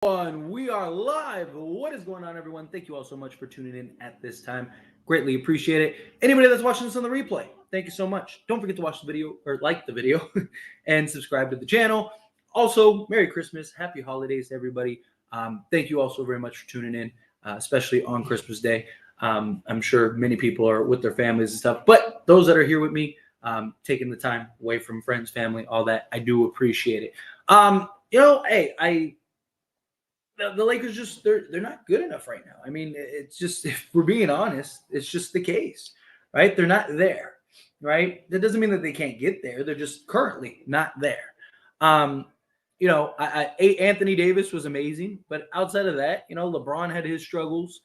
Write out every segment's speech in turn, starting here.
We are live. What is going on, everyone? Thank you all so much for tuning in at this time. Greatly appreciate it. Anybody that's watching this on the replay, thank you so much. Don't forget to watch the video or like the video and subscribe to the channel. Also, Merry Christmas, Happy Holidays to everybody. Thank you all so very much for tuning in, especially on Christmas Day. I'm sure many people are with their families and stuff, but those that are here with me, taking the time away from friends, family, all that, I do appreciate it. Hey, the Lakers just they're not good enough right now. I mean, it's just, if we're being honest, it's just the case, right? They're not there, right? That doesn't mean that they can't get there. They're just currently not there. Anthony Davis was amazing, but outside of that, LeBron had his struggles.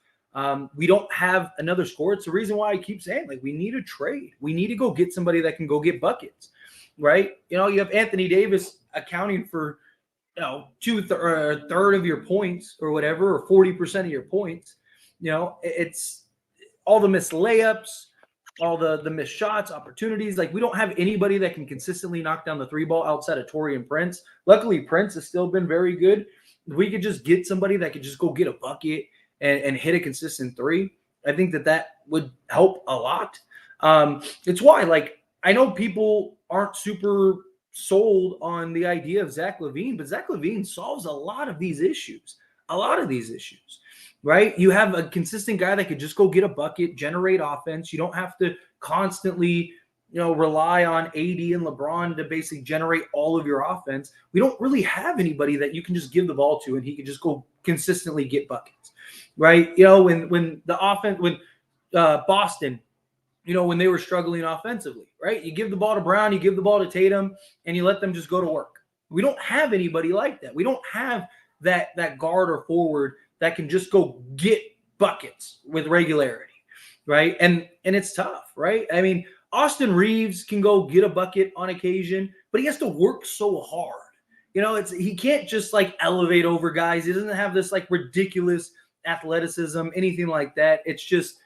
We don't have another scorer. It's the reason why I keep saying, like, we need a trade. We need to go get somebody that can go get buckets, right? You have Anthony Davis accounting for a third of your points or whatever, or 40% of your points. It's all the missed layups, all the missed shots, opportunities. Like, we don't have anybody that can consistently knock down the three ball outside of Taurean Prince. Luckily, Prince has still been very good. If we could just get somebody that could just go get a bucket and hit a consistent three, I think that would help a lot. It's why, like, I know people aren't super sold on the idea of Zach LaVine, but Zach LaVine solves a lot of these issues, right? You have a consistent guy that could just go get a bucket, generate offense. You don't have to constantly, rely on AD and LeBron to basically generate all of your offense. We don't really have anybody that you can just give the ball to and he can just go consistently get buckets, right? When Boston, when they were struggling offensively, right? You give the ball to Brown, you give the ball to Tatum, and you let them just go to work. We don't have anybody like that. We don't have that guard or forward that can just go get buckets with regularity, right? And it's tough, right? I mean, Austin Reeves can go get a bucket on occasion, but he has to work so hard. He can't just like elevate over guys. He doesn't have this like ridiculous athleticism, anything like that. It's just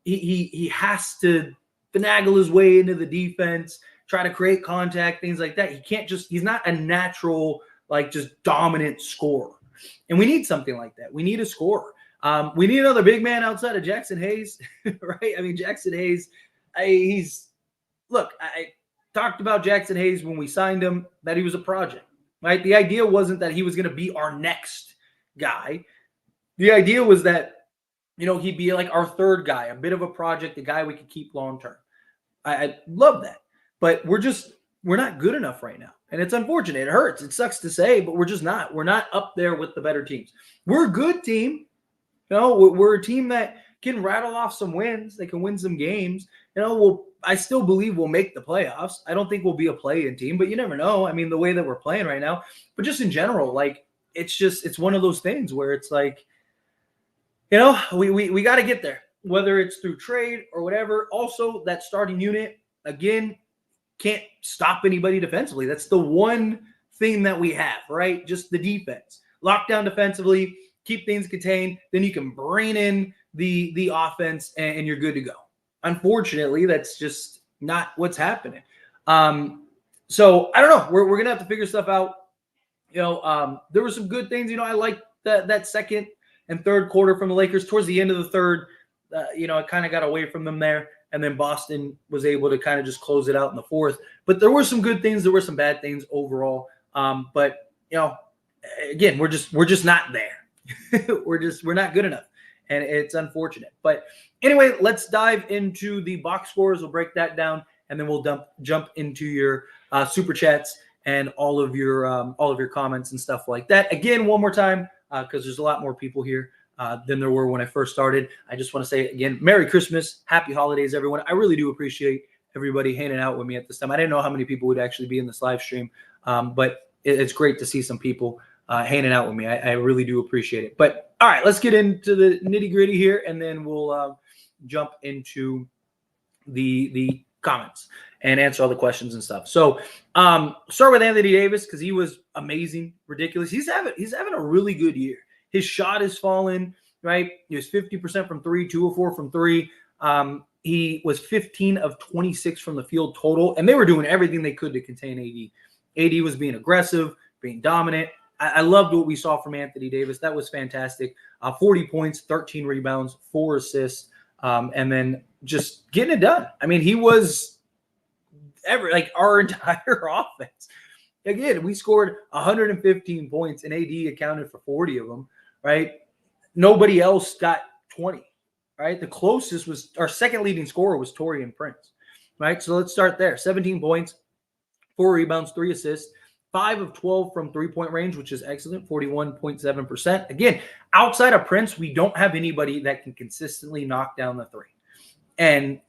he has to finagle his way into the defense, try to create contact, things like that. He's not a natural, like, just dominant scorer. And we need something like that. We need a scorer. We need another big man outside of Jackson Hayes, right? I mean, Jackson Hayes, I talked about Jackson Hayes when we signed him, that he was a project, right? The idea wasn't that he was going to be our next guy. The idea was that, he'd be like our third guy, a bit of a project, a guy we could keep long-term. I love that. But we're not good enough right now. And it's unfortunate. It hurts. It sucks to say, but we're just not. We're not up there with the better teams. We're a good team. We're a team that can rattle off some wins. They can win some games. I still believe we'll make the playoffs. I don't think we'll be a play-in team, but you never know. I mean, the way that we're playing right now. But just in general, like, it's one of those things where it's like, we got to get there, whether it's through trade or whatever. Also, that starting unit, again, can't stop anybody defensively. That's the one thing that we have, right? Just the defense. Lock down defensively, keep things contained, then you can bring in the offense and you're good to go. Unfortunately, that's just not what's happening. So I don't know. We're going to have to figure stuff out. There were some good things. I like that second and third quarter from the Lakers. Towards the end of the third, it kind of got away from them there. And then Boston was able to kind of just close it out in the fourth. But there were some good things. There were some bad things overall. But again, we're just not there. we're not good enough. And it's unfortunate. But anyway, let's dive into the box scores. We'll break that down. And then we'll jump into your super chats and all of your comments and stuff like that. Again, one more time, because there's a lot more people here than there were when I first started. I just want to say again, Merry Christmas, Happy Holidays, everyone. I really do appreciate everybody hanging out with me at this time. I didn't know how many people would actually be in this live stream, but it's great to see some people hanging out with me. I really do appreciate it. But all right, let's get into the nitty gritty here, and then we'll jump into the comments and answer all the questions and stuff. So start with Anthony Davis, because he was amazing, ridiculous. He's having a really good year. His shot is falling, right? He was 50% from three, 2 of 4 from three. He was 15 of 26 from the field total, and they were doing everything they could to contain AD. AD was being aggressive, being dominant. I loved what we saw from Anthony Davis. That was fantastic. 40 points, 13 rebounds, 4 assists, and then just getting it done. I mean, he was our entire offense. Again, we scored 115 points, and AD accounted for 40 of them, right? Nobody else got 20, right? The closest was our second leading scorer was Taurean Prince, right? So let's start there. 17 points, 4 rebounds, 3 assists, 5 of 12 from three-point range, which is excellent, 41.7%. Again, outside of Prince, we don't have anybody that can consistently knock down the three. And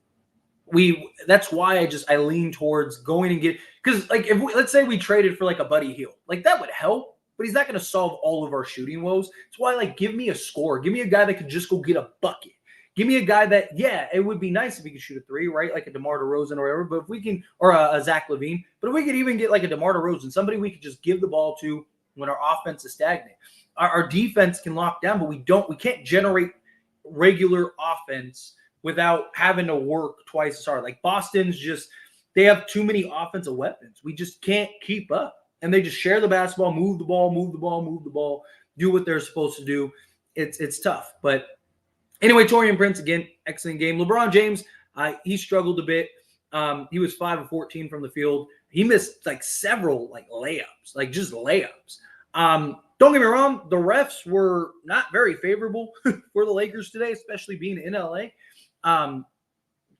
that's why I lean towards going and get, because let's say we traded for a Buddy Hield, that would help, but he's not going to solve all of our shooting woes. That's why give me a scorer, give me a guy that could just go get a bucket. Give me a guy that, it would be nice if he could shoot a three, right? Like a DeMar DeRozan or whatever. But if we can, or a Zach LaVine, but if we could even get a DeMar DeRozan, somebody we could just give the ball to when our offense is stagnant. Our defense can lock down, but we can't generate regular offense without having to work twice as hard. Boston's they have too many offensive weapons. We just can't keep up. And they just share the basketball, move the ball, do what they're supposed to do. It's tough. But anyway, Taurean Prince, again, excellent game. LeBron James, he struggled a bit. He was 5 of 14 from the field. He missed several layups, just layups. Don't get me wrong, the refs were not very favorable for the Lakers today, especially being in LA.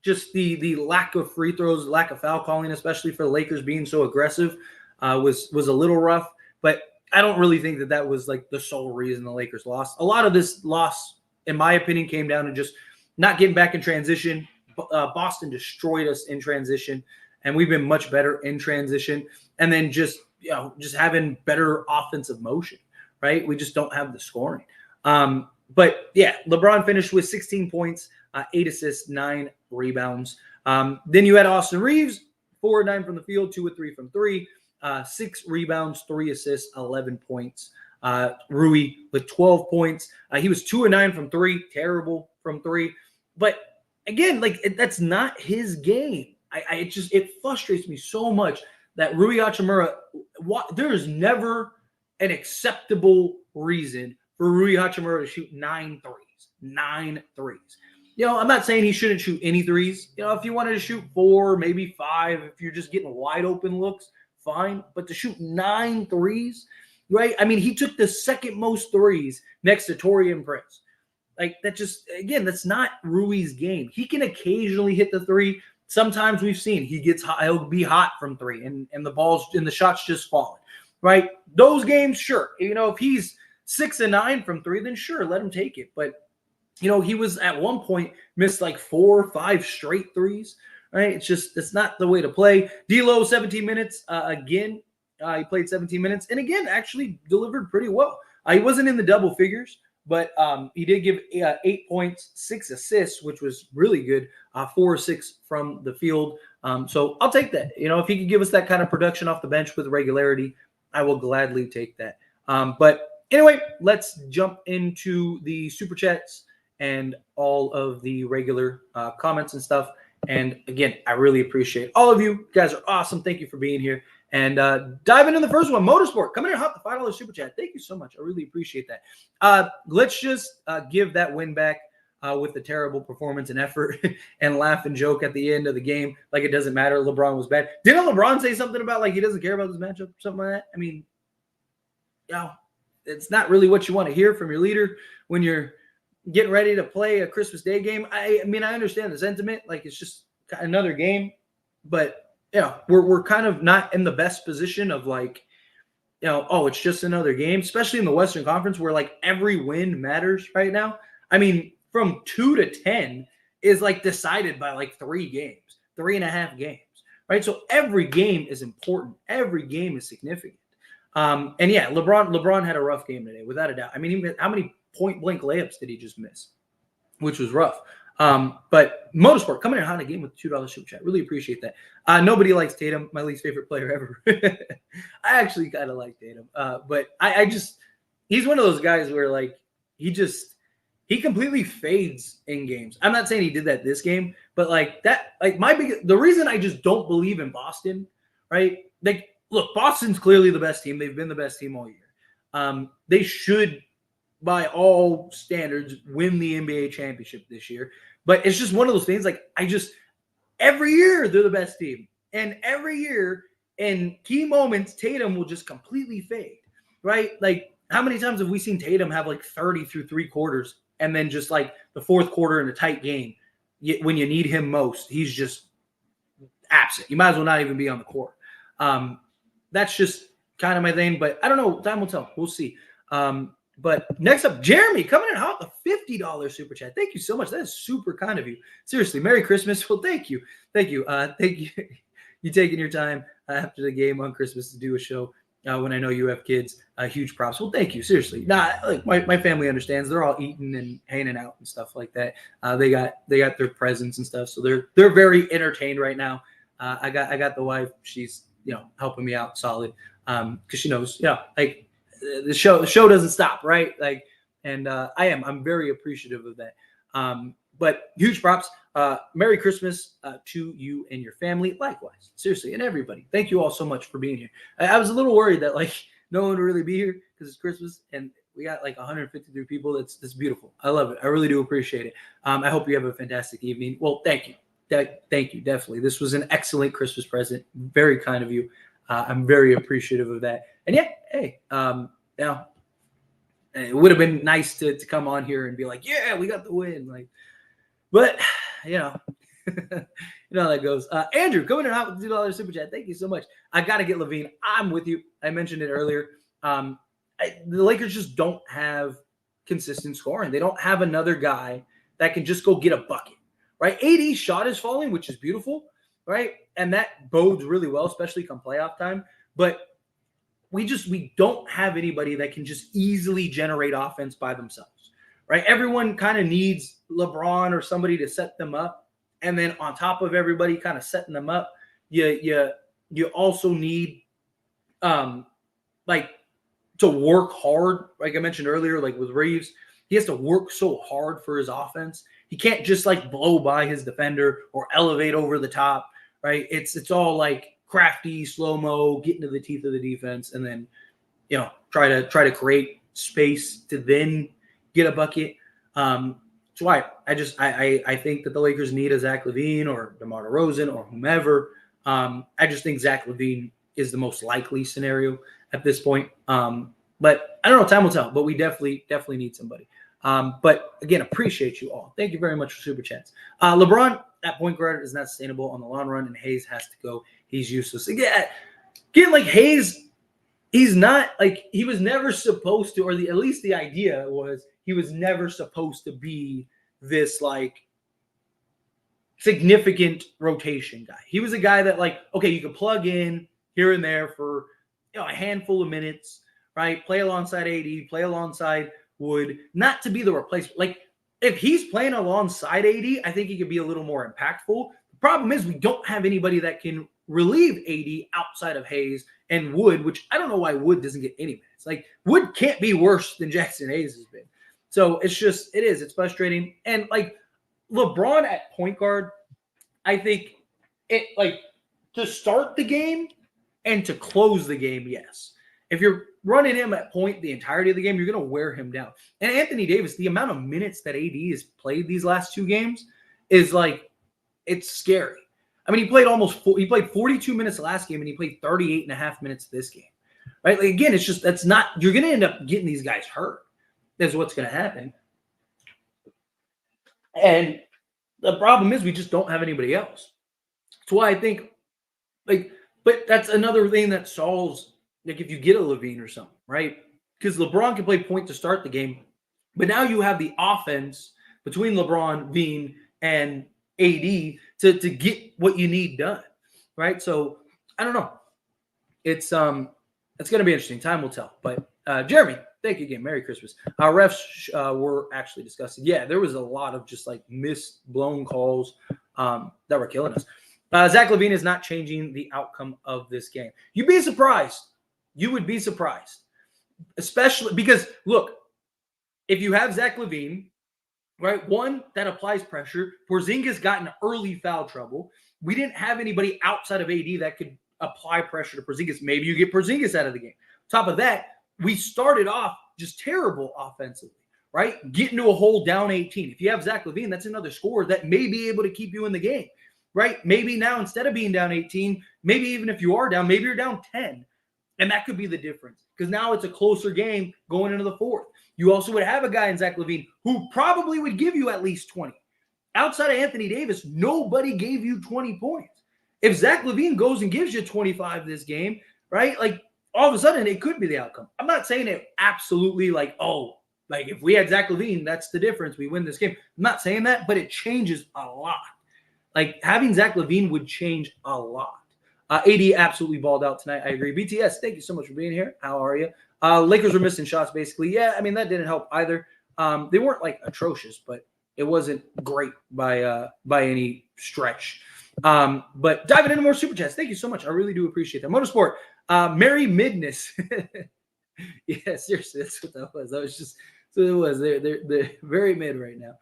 Just the lack of free throws, lack of foul calling, especially for the Lakers being so aggressive, was a little rough. But I don't really think that was the sole reason the Lakers lost. A lot of this loss, in my opinion, came down to just not getting back in transition. Boston destroyed us in transition, and we've been much better in transition. And then just having better offensive motion, right? We just don't have the scoring. But yeah, LeBron finished with 16 points, 8 assists, 9 rebounds. Then you had Austin Reeves, 4 of 9 from the field, 2 of 3 from 3, 6 rebounds, 3 assists, 11 points. Rui with 12 points. He was 2 of 9 from 3, terrible from 3. But again, that's not his game. It frustrates me so much that Rui Hachimura, there is never an acceptable reason for Rui Hachimura to shoot 9 threes. 9 threes. I'm not saying he shouldn't shoot any threes. If you wanted to shoot 4, maybe 5, if you're just getting wide open looks, fine. But to shoot 9 threes, right? I mean, he took the second most threes next to Taurean Prince. That's not Rui's game. He can occasionally hit the three. Sometimes we've seen he'll be hot from 3 and the shots just falling, right? Those games, sure. If he's 6 of 9 from 3, then sure, let him take it. But he was at one point missed 4 or 5 straight threes, right? It's not the way to play. D'Lo, 17 minutes. Again, he played 17 minutes and again, actually delivered pretty well. He wasn't in the double figures, but he did give 8 points, 6 assists, which was really good. 4 or 6 from the field. So I'll take that. If he could give us that kind of production off the bench with regularity, I will gladly take that. But anyway, let's jump into the super chats and all of the regular comments and stuff. And again, I really appreciate all of you. You guys are awesome. Thank you for being here. And dive into the first one. Motorsport, come in and hop the $5 super chat. Thank you so much. I really appreciate that. Let's just give that win back with the terrible performance and effort and laugh and joke at the end of the game like it doesn't matter. LeBron was bad. Didn't LeBron say something about he doesn't care about this matchup or something like that? I mean, it's not really what you want to hear from your leader when you're getting ready to play a Christmas Day game. I mean, I understand the sentiment. It's just another game. But, we're kind of not in the best position of it's just another game, especially in the Western Conference where every win matters right now. I mean, from 2 to 10 is decided by 3 games, 3.5 games, right? So every game is important. Every game is significant. And yeah, LeBron had a rough game today, without a doubt. I mean, how many point blank layups did he just miss? Which was rough. But Motorsport coming in hot in a game with $2 super chat. Really appreciate that. Nobody likes Tatum, my least favorite player ever. I actually kind of like Tatum. But I just, he's one of those guys where he completely fades in games. I'm not saying he did that this game, but the reason I just don't believe in Boston, right? Look, Boston's clearly the best team. They've been the best team all year. They should, by all standards, win the NBA championship this year. But it's just one of those things. Like, every year they're the best team. And every year in key moments, Tatum will just completely fade, right? Like, how many times have we seen Tatum have like 30 through 3 quarters and then just like the fourth quarter in a tight game, when you need him most, he's just absent. You might as well not even be on the court. That's just kind of my thing, but I don't know. Time will tell. We'll see. But next up, Jeremy coming in hot, the $50 super chat. Thank you so much. That is super kind of you. Seriously, Merry Christmas. Well, thank you. Thank you. Thank you. You taking your time after the game on Christmas to do a show when I know you have kids. Huge props. Well, thank you. Seriously. Like my family understands. They're all eating and hanging out and stuff like that. They got their presents and stuff, so they're very entertained right now. I got the wife. She's helping me out solid because she knows like the show doesn't stop, right? Like, and I'm very appreciative of that. But huge props. Merry Christmas to you and your family. Likewise, seriously, and everybody. Thank you all so much for being here. I was a little worried that like no one would really be here because it's Christmas and we got like 153 people. That's beautiful. I love it. I really do appreciate it. I hope you have a fantastic evening. Well, thank you. Thank you. Definitely. This was an excellent Christmas present. Very kind of you. I'm very appreciative of that. And yeah, hey, now it would have been nice to come on here and be like, yeah, we got the win. Like, but you know how that goes. Andrew coming in hot with $2 super chat. Thank you so much. I got to get LaVine. I'm with you. I mentioned it earlier. The Lakers just don't have consistent scoring. They don't have another guy that can just go get a bucket, right? AD's shot is falling, which is beautiful, right? And that bodes really well, especially come playoff time. But we don't have anybody that can just easily generate offense by themselves, right? Everyone kind of needs LeBron or somebody to set them up. And then on top of everybody kind of setting them up, you also need like to work hard. Like I mentioned earlier, like with Reeves, he has to work so hard for his offense. He can't just like blow by his defender or elevate over the top, right? It's all like crafty, slow-mo, get into the teeth of the defense, and then try to create space to then get a bucket. That's why I think that the Lakers need a Zach LaVine or DeMar DeRozan or whomever. I just think Zach LaVine is the most likely scenario at this point. But I don't know. Time will tell. But we definitely need somebody. But again, appreciate you all. Thank you very much for super chats. LeBron at point guard is not sustainable on the long run, and Hayes has to go. He's useless. Again, like Hayes, he's not like he was never supposed to, or at least the idea was he was never supposed to be this like significant rotation guy. He was a guy that like, okay, you could plug in here and there for a handful of minutes, right? Play alongside AD, play alongside Wood, not to be the replacement. Like if he's playing alongside AD, I think he could be a little more impactful. The problem is we don't have anybody that can relieve AD outside of Hayes and Wood, which I don't know why Wood doesn't get any minutes. Like Wood can't be worse than Jackson Hayes has been. So it's frustrating. And like LeBron at point guard, I think it like to start the game and to close the game, yes. If you're running him at point the entirety of the game, you're going to wear him down. And Anthony Davis, the amount of minutes that AD has played these last 2 games is like, it's scary. I mean, he played 42 minutes last game and he played 38 and a half minutes this game, right? Like, again, you're going to end up getting these guys hurt. That's what's going to happen. And the problem is we just don't have anybody else. That's why I think but that's another thing that solves, like if you get a LaVine or something, right? Because LeBron can play point to start the game, but now you have the offense between LeBron, Veen, and AD to get what you need done, right? So I don't know. It's going to be interesting. Time will tell. But Jeremy, thank you again. Merry Christmas. Our refs were actually discussing. Yeah, there was a lot of just like missed blown calls that were killing us. Zach LaVine is not changing the outcome of this game. You'd be surprised. You would be surprised, especially because look, if you have Zach LaVine, right? One, that applies pressure. Porzingis got in early foul trouble. We didn't have anybody outside of AD that could apply pressure to Porzingis. Maybe you get Porzingis out of the game. Top of that, we started off just terrible offensively, right? Get into a hole down 18. If you have Zach LaVine, that's another scorer that may be able to keep you in the game, right? Maybe now instead of being down 18, maybe even if you are down, maybe you're down 10. And that could be the difference because now it's a closer game going into the fourth. You also would have a guy in Zach LaVine who probably would give you at least 20. Outside of Anthony Davis, nobody gave you 20 points. If Zach LaVine goes and gives you 25 this game, right? Like all of a sudden it could be the outcome. I'm not saying it absolutely like, oh, like if we had Zach LaVine, that's the difference. We win this game. I'm not saying that, but it changes a lot. Like having Zach LaVine would change a lot. AD absolutely balled out tonight. I agree. BTS, thank you so much for being here. How are you? Lakers were missing shots basically. Yeah, I mean, that didn't help either. They weren't like atrocious, but it wasn't great by any stretch. But diving into more super chats. Thank you so much. I really do appreciate that. Motorsport, Merry Midness. Yeah, seriously, that's what that was. That was just so it was. They're very mid right now.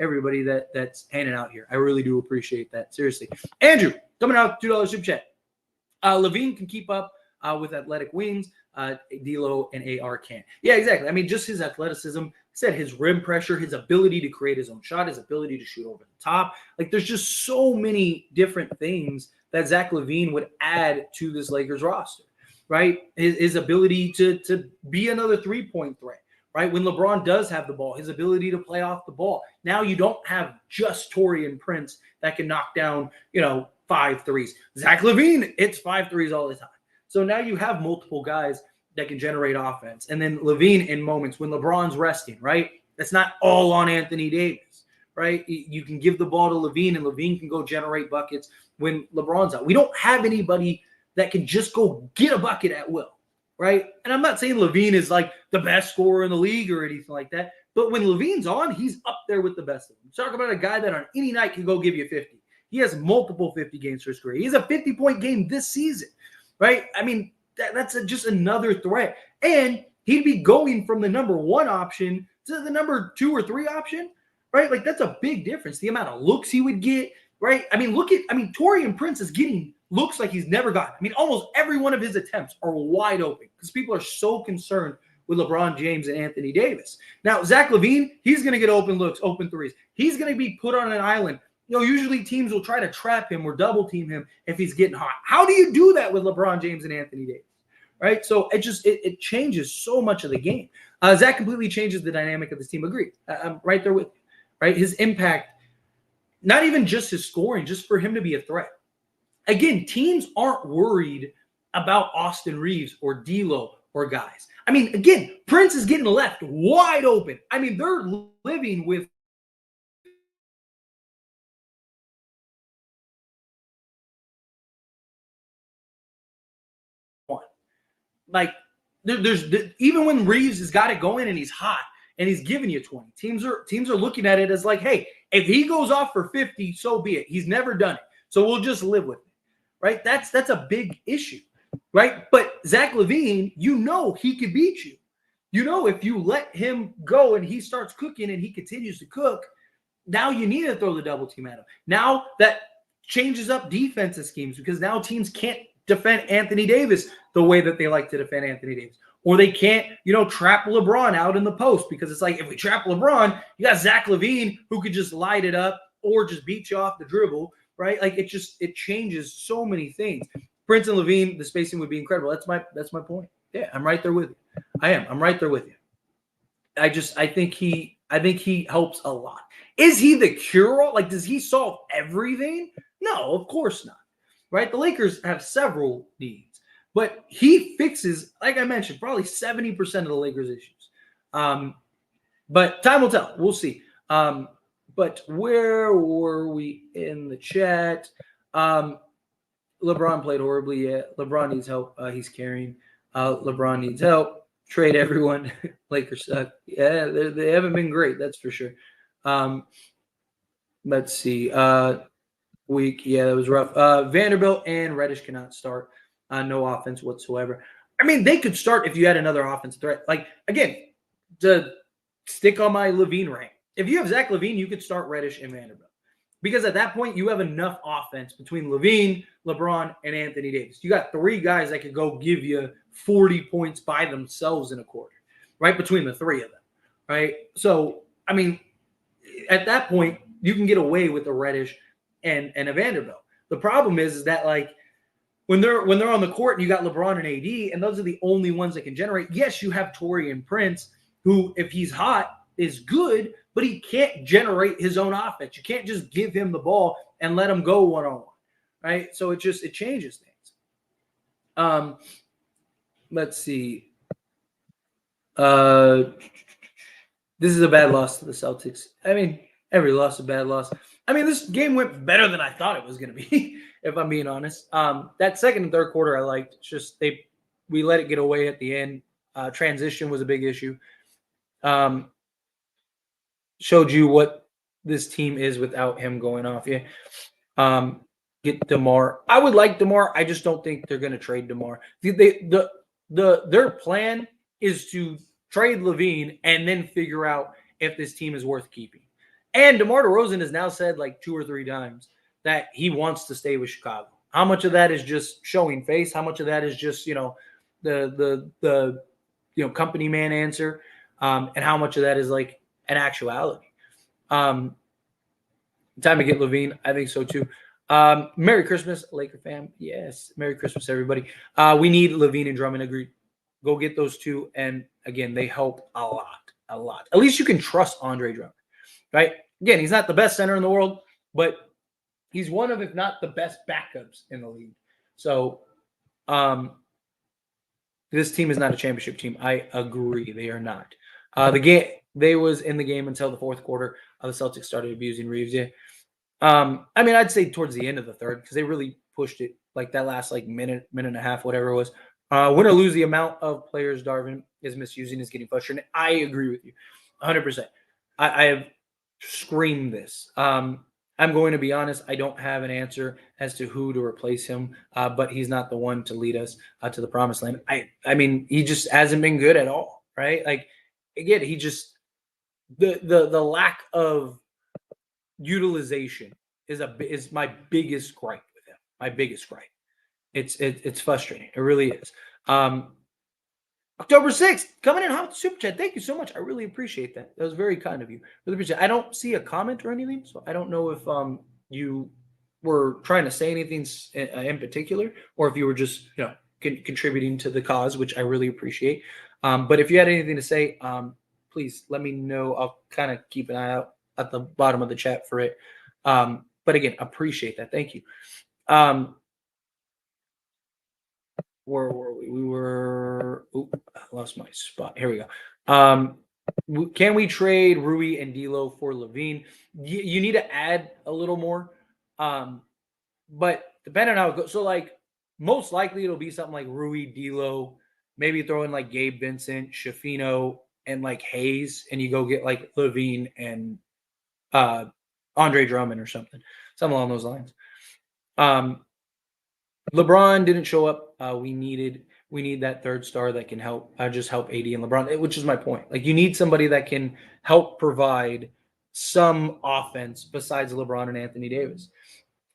Everybody that's hanging out here. I really do appreciate that. Seriously. Andrew, coming out, $2 super chat. LaVine can keep up with athletic wings. D'Lo and AR can't. Yeah, exactly. I mean, just his athleticism, said his rim pressure, his ability to create his own shot, his ability to shoot over the top. Like, there's just so many different things that Zach LaVine would add to this Lakers roster, right? His ability to be another three-point threat. Right? When LeBron does have the ball, his ability to play off the ball. Now you don't have just Taurean Prince that can knock down, 5 threes. Zach LaVine hits 5 threes all the time. So now you have multiple guys that can generate offense. And then LaVine in moments when LeBron's resting, right? That's not all on Anthony Davis, right? You can give the ball to LaVine and LaVine can go generate buckets when LeBron's out. We don't have anybody that can just go get a bucket at will. Right. And I'm not saying LaVine is like the best scorer in the league or anything like that. But when LaVine's on, he's up there with the best of them. Talk about a guy that on any night can go give you 50. He has multiple 50 games for his career. He has a 50-point game this season. Right. I mean, that's just another threat. And he'd be going from the number 1 option to the number 2 or 3 option. Right. Like that's a big difference. The amount of looks he would get. Right. I mean, Taurean Prince is getting looks like he's never gotten. I mean, almost every one of his attempts are wide open because people are so concerned with LeBron James and Anthony Davis. Now, Zach LaVine, he's going to get open looks, open threes. He's going to be put on an island. Usually teams will try to trap him or double team him if he's getting hot. How do you do that with LeBron James and Anthony Davis? Right? So it changes so much of the game. Zach completely changes the dynamic of this team. Agreed. I'm right there with you. Right? His impact, not even just his scoring, just for him to be a threat. Again, teams aren't worried about Austin Reeves or D'Lo or guys. I mean, again, Prince is getting left wide open. I mean, they're living with one. Like, there's even when Reeves has got it going and he's hot and he's giving you 20, teams are looking at it as like, hey, if he goes off for 50, so be it. He's never done it, so we'll just live with it. Right? That's a big issue, right? But Zach LaVine, he could beat you. If you let him go and he starts cooking and he continues to cook, now you need to throw the double team at him. Now that changes up defensive schemes because now teams can't defend Anthony Davis the way that they like to defend Anthony Davis. Or they can't, trap LeBron out in the post because it's like if we trap LeBron, you got Zach LaVine who could just light it up or just beat you off the dribble. Right? Like it changes so many things. Prince and LaVine, the spacing would be incredible. That's my point. Yeah, I'm right there with you. I'm right there with you. I think he helps a lot. Is he the cure-all? Like, does he solve everything? No, of course not. Right? The Lakers have several needs, but he fixes, like I mentioned, probably 70% of the Lakers' issues. But time will tell. We'll see. But where were we in the chat? LeBron played horribly. Yeah, LeBron needs help. He's carrying. LeBron needs help. Trade everyone. Lakers suck. Yeah, they haven't been great. That's for sure. Let's see. Week. Yeah, that was rough. Vanderbilt and Reddish cannot start. No offense whatsoever. I mean, they could start if you had another offensive threat. Like, again, to stick on my LaVine rank. If you have Zach LaVine, you could start Reddish and Vanderbilt. Because at that point, you have enough offense between LaVine, LeBron, and Anthony Davis. You got 3 guys that could go give you 40 points by themselves in a quarter, right? Between the 3 of them, right? So, I mean, at that point, you can get away with a Reddish and a Vanderbilt. The problem is that, like, when they're on the court and you got LeBron and AD, and those are the only ones that can generate. Yes, you have Taurean Prince, who, if he's hot, is good, but he can't generate his own offense. You can't just give him the ball and let him go one-on-one, right? So it changes things. Let's see. This is a bad loss to the Celtics. I mean, every loss is a bad loss. I mean, this game went better than I thought it was going to be, if I'm being honest. That second and third quarter I liked. It's just we let it get away at the end. Transition was a big issue. Showed you what this team is without him going off. Yeah. Get DeMar. I would like DeMar. I just don't think they're going to trade DeMar. Their plan is to trade LaVine and then figure out if this team is worth keeping. And DeMar DeRozan has now said like 2 or 3 times that he wants to stay with Chicago. How much of that is just showing face? How much of that is just, the company man answer? And how much of that is like an actuality? Time to get LaVine. I think so too. Merry Christmas, Laker fam. Yes. Merry Christmas, everybody. We need LaVine and Drummond. Agreed. Go get those 2. And again, they help a lot. At least you can trust Andre Drummond, right? Again, he's not the best center in the world, but he's one of, if not the best backups in the league. So, this team is not a championship team. I agree. They are not. They was in the game until the fourth quarter. The Celtics started abusing Reeves. Yeah. I mean, I'd say towards the end of the third, because they really pushed it like that last minute and a half, whatever it was. Win or lose, the amount of players Darvin is misusing is getting frustrating. I agree with you 100%. I have screamed this. I'm going to be honest. I don't have an answer as to who to replace him, but he's not the one to lead us to the promised land. I mean, he just hasn't been good at all, right? Like, again, he just the lack of utilization is my biggest gripe with him. My biggest gripe. It's frustrating. It really is. October 6th, coming in hot with the super chat. Thank you so much. I really appreciate that. That was very kind of you. Really appreciate it. I don't see a comment or anything, so I don't know if you were trying to say anything in particular, or if you were just contributing to the cause, which I really appreciate. But if you had anything to say, please let me know. I'll kind of keep an eye out at the bottom of the chat for it. But again, appreciate that. Thank you. Where were we? We were. I lost my spot. Here we go. Can we trade Rui and D'Lo for LaVine? You need to add a little more. But depending on how it goes, so like most likely it'll be something like Rui, D'Lo, maybe throw in like Gabe Vincent, Shafino, and like Hayes, and you go get like LaVine and Andre Drummond or something along those lines. LeBron didn't show up. We need that third star that can help just help AD and LeBron, which is my point. Like, you need somebody that can help provide some offense besides LeBron and Anthony Davis.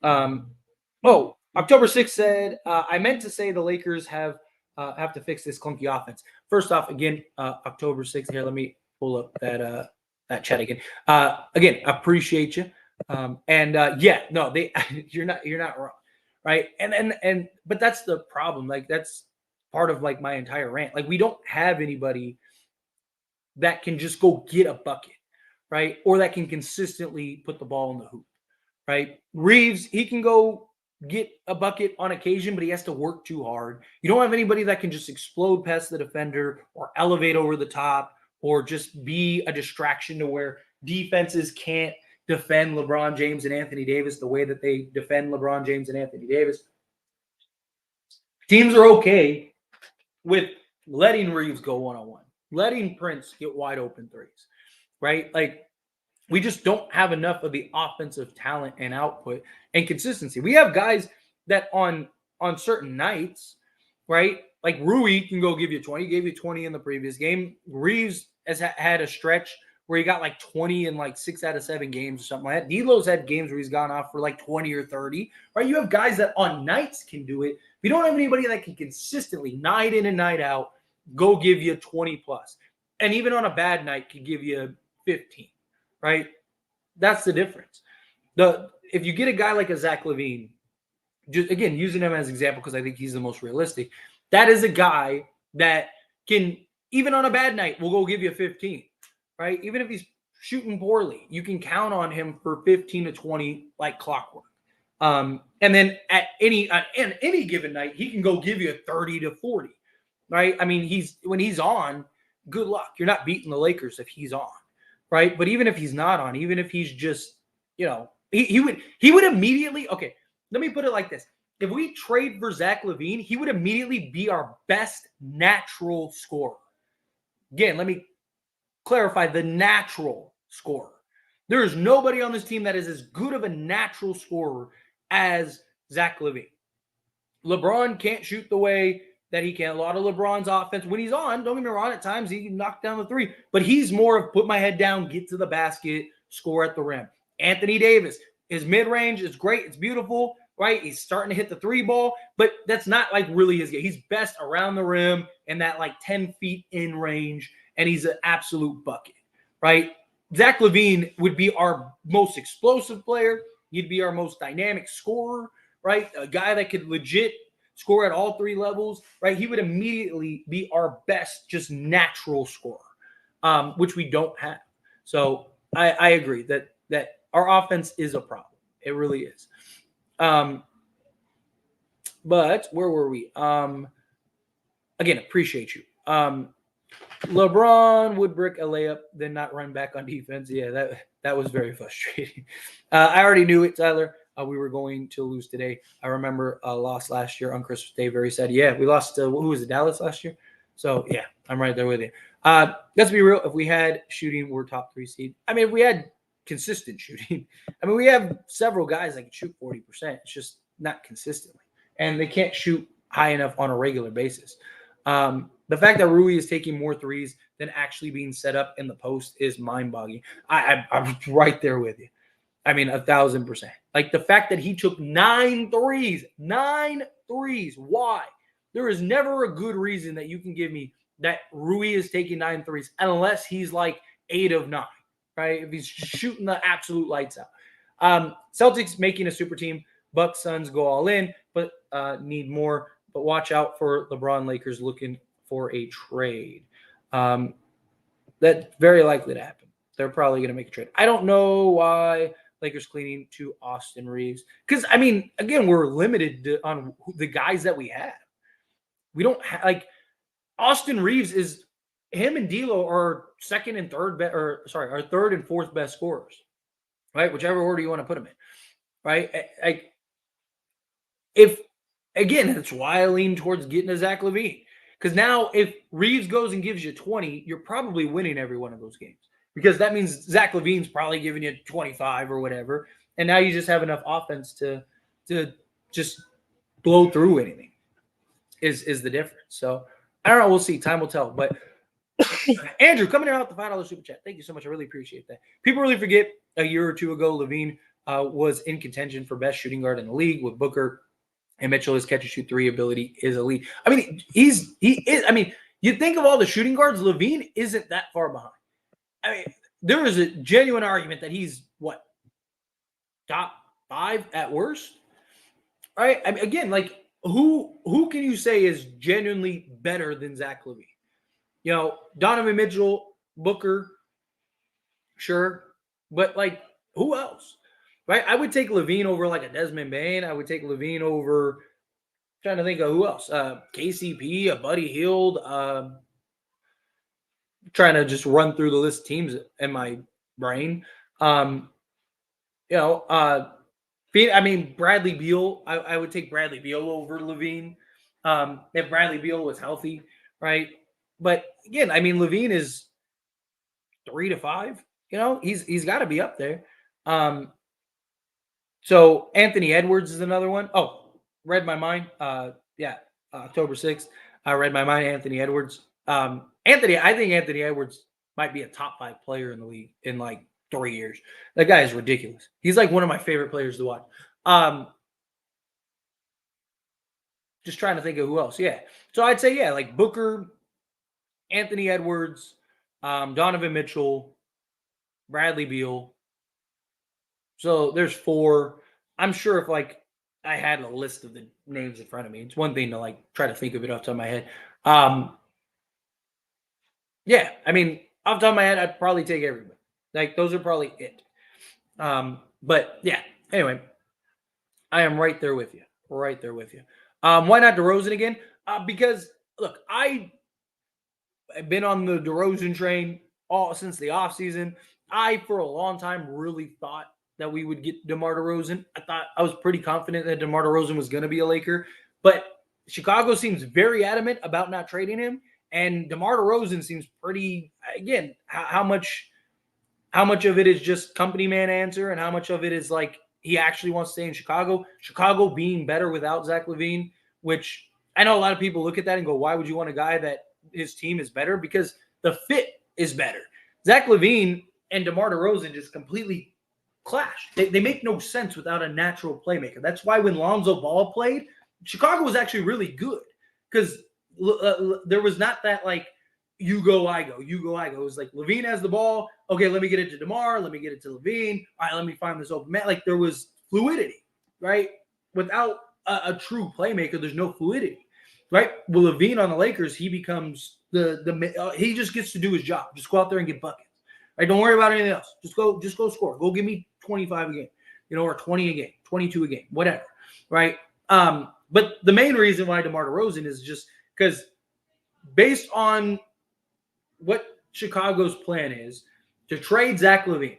October 6th said, I meant to say the Lakers have to fix this clunky offense. First off, again, October 6th here. Let me pull up that chat again. Again, appreciate you. You're not wrong. Right. But that's the problem. Like, that's part of like my entire rant. Like, we don't have anybody that can just go get a bucket, right? Or that can consistently put the ball in the hoop, right? Reeves, he can go get a bucket on occasion, but he has to work too hard. You don't have anybody that can just explode past the defender or elevate over the top or just be a distraction to where defenses can't defend LeBron James and Anthony Davis the way that they defend LeBron James and Anthony Davis. Teams are okay with letting Reeves go one-on-one, letting Prince get wide open threes, right? Like, we just don't have enough of the offensive talent and output and consistency. We have guys that on certain nights, right? Like Rui can go give you 20, gave you 20 in the previous game. Reeves has had a stretch where he got like 20 in like 6 out of 7 games or something like that. D'Lo's had games where he's gone off for like 20 or 30. Right? You have guys that on nights can do it. If you don't have anybody that can consistently night in and night out go give you 20 plus, and even on a bad night can give you 15. Right? That's the difference. If you get a guy like a Zach LaVine, just again using him as an example because I think he's the most realistic, that is a guy that can even on a bad night will go give you 15, right? Even if he's shooting poorly, you can count on him for 15 to 20 like clockwork. And then at any given night, he can go give you 30 to 40, right? I mean, when he's on, good luck. You're not beating the Lakers if he's on, right? But even if he's not on, even if he's just, he would immediately, okay, let me put it like this. If we trade for Zach LaVine, he would immediately be our best natural scorer. Again, let me clarify the natural scorer. There is nobody on this team that is as good of a natural scorer as Zach LaVine. LeBron can't shoot the way that he can. A lot of LeBron's offense, when he's on, don't get me wrong, at times he can knock down the three, but he's more of put my head down, get to the basket, score at the rim. Anthony Davis, his mid-range is great. It's beautiful, right? He's starting to hit the three ball, but that's not like really his game. He's best around the rim and that like 10 feet in range, and he's an absolute bucket, right? Zach LaVine would be our most explosive player. He'd be our most dynamic scorer, right? A guy that could legit score at all three levels, right? He would immediately be our best just natural scorer, which we don't have. So I agree that our offense is a problem. It really is. But where were we? Again, appreciate you. LeBron would brick a layup, then not run back on defense. Yeah, that was very frustrating. I already knew it, Tyler. We were going to lose today. I remember a loss last year on Christmas Day. Very sad. Yeah, we lost to, who was it, Dallas last year? So, yeah, I'm right there with you. Let's be real. If we had shooting, we're top 3 seed. I mean, if we had consistent shooting, I mean, we have several guys that can shoot 40%. It's just not consistently. And they can't shoot high enough on a regular basis. The fact that Rui is taking more threes than actually being set up in the post is mind-boggling. I'm right there with you. I mean, 1,000%. Like the fact that he took 9 threes. Why? There is never a good reason that you can give me that Rui is taking 9 threes unless he's like 8 of 9, right? If he's shooting the absolute lights out. Celtics making a super team. Bucks, Suns go all in, but need more. But watch out for LeBron Lakers looking for a trade. That's very likely to happen. They're probably going to make a trade. I don't know why Lakers cleaning to Austin Reeves. Because, I mean, again, we're limited on the guys that we have. We don't have, like, Austin Reeves is, him and D'Lo are second and third, our third and fourth best scorers, right? Whichever order you want to put them in, right? Again, that's why I lean towards getting a Zach LaVine. Because now if Reeves goes and gives you 20, you're probably winning every one of those games. Because that means Zach LaVine's probably giving you 25 or whatever. And now you just have enough offense to just blow through anything is the difference. So I don't know. We'll see. Time will tell. But Andrew, coming out with the $5 super chat. Thank you so much. I really appreciate that. People really forget a year or two ago, LaVine was in contention for best shooting guard in the league with Booker and Mitchell. His catch and shoot three ability is elite. I mean, he is. I mean, you think of all the shooting guards, LaVine isn't that far behind. I mean, there is a genuine argument that he's what, top 5 at worst, right? I mean, again, like who can you say is genuinely better than Zach LaVine? You know, Donovan Mitchell, Booker, sure, but like who else? Right? I would take LaVine over like a Desmond Bane. I would take LaVine over, trying to think of who else. KCP, a Buddy Hield. Trying to just run through the list of teams in my brain. I mean, Bradley Beal. I would take Bradley Beal over LaVine if Bradley Beal was healthy, right? But again, I mean, LaVine is 3 to 5. You know, he's got to be up there. So Anthony Edwards is another one. Oh, read my mind. October 6th. I read my mind. Anthony Edwards. I think Anthony Edwards might be a top 5 player in the league in like 3 years. That guy is ridiculous. He's like one of my favorite players to watch. Just trying to think of who else. Yeah. So I'd say, yeah, like Booker, Anthony Edwards, Donovan Mitchell, Bradley Beal. So there's 4. I'm sure if like I had a list of the names in front of me, it's one thing to like try to think of it off the top of my head. Yeah, I mean, off the top of my head, I'd probably take everybody. Like those are probably it. But yeah, anyway, I am right there with you. Right there with you. Why not DeRozan again? Because look, I've been on the DeRozan train all since the offseason. I, for a long time, really thought that we would get DeMar DeRozan. I was pretty confident that DeMar DeRozan was going to be a Laker, but Chicago seems very adamant about not trading him, and DeMar DeRozan seems pretty. Again, how much of it is just company man answer, and how much of it is like he actually wants to stay in Chicago? Chicago being better without Zach LaVine, which I know a lot of people look at that and go, "Why would you want a guy that his team is better?" Because the fit is better. Zach LaVine and DeMar DeRozan just completely clash. They make no sense without a natural playmaker. That's why when Lonzo Ball played, Chicago was actually really good because there was not that like you go, I go, you go, I go. It was like LaVine has the ball. Okay, let me get it to DeMar. Let me get it to LaVine. All right, let me find this open man. Like there was fluidity, right? Without a true playmaker, there's no fluidity, right? Well, LaVine on the Lakers, he becomes he just gets to do his job. Just go out there and get buckets. Right? Don't worry about anything else. Just go score. Go give me 25 a game, or 20 a game, 22 a game, whatever, right? But the main reason why DeMar DeRozan is just because based on what Chicago's plan is to trade Zach LaVine.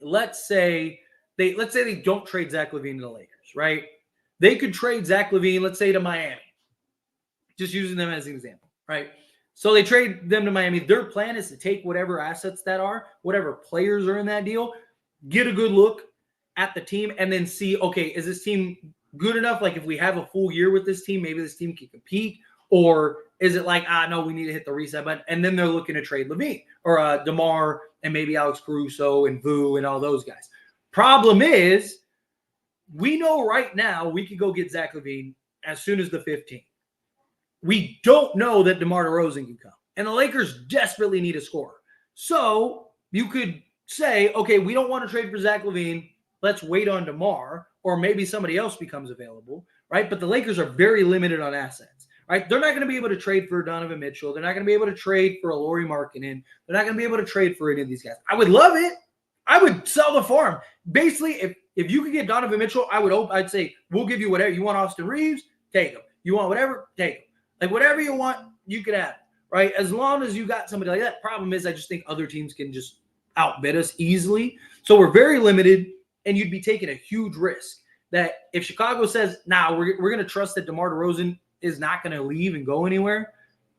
Let's say they don't trade Zach LaVine to the Lakers, right? They could trade Zach LaVine, let's say, to Miami. Just using them as an example, right? So they trade them to Miami. Their plan is to take whatever assets that are, whatever players are in that deal, get a good look at the team, and then see, okay, is this team good enough? Like if we have a full year with this team, maybe this team can compete. Or is it like, no, we need to hit the reset button? And then they're looking to trade LaVine or DeMar and maybe Alex Caruso and Vu and all those guys. Problem is, we know right now we could go get Zach LaVine as soon as the 15th. We don't know that DeMar DeRozan can come. And the Lakers desperately need a scorer. So you could say, okay, we don't want to trade for Zach LaVine. Let's wait on DeMar, or maybe somebody else becomes available, right? But the Lakers are very limited on assets. Right? They're not going to be able to trade for Donovan Mitchell. They're not going to be able to trade for a Lauri Markkanen. They're not going to be able to trade for any of these guys. I would love it. I would sell the farm. Basically, if you could get Donovan Mitchell, I'd say, we'll give you whatever. You want Austin Reeves? Take him. You want whatever? Take him. Like whatever you want, you can have it, right? As long as you got somebody like that. Problem is, I just think other teams can just outbid us easily. So we're very limited, and you'd be taking a huge risk that if Chicago says, we're going to trust that DeMar DeRozan is not going to leave and go anywhere,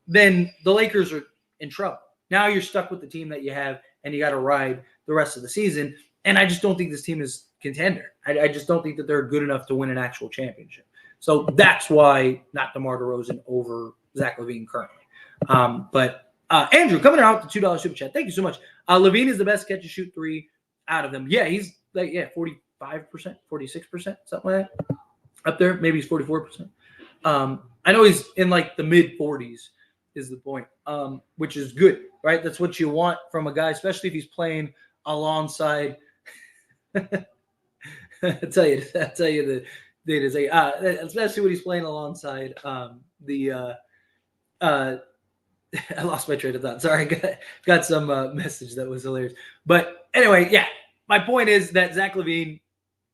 then the Lakers are in trouble. Now you're stuck with the team that you have, and you got to ride the rest of the season. And I just don't think this team is contender. I just don't think that they're good enough to win an actual championship. So that's why not DeMar DeRozan over Zach LaVine currently. But Andrew, coming out with the $2 super chat. Thank you so much. LaVine is the best catch and shoot three out of them. Yeah, he's like 45%, 46%, something like that. Up there, maybe he's 44%. I know he's in like the mid 40s is the point, which is good, right? That's what you want from a guy, especially if he's playing alongside. I tell you the data is especially when he's playing alongside I lost my train of thought. Sorry, got some message that was hilarious. But anyway, yeah, my point is that Zach LaVine,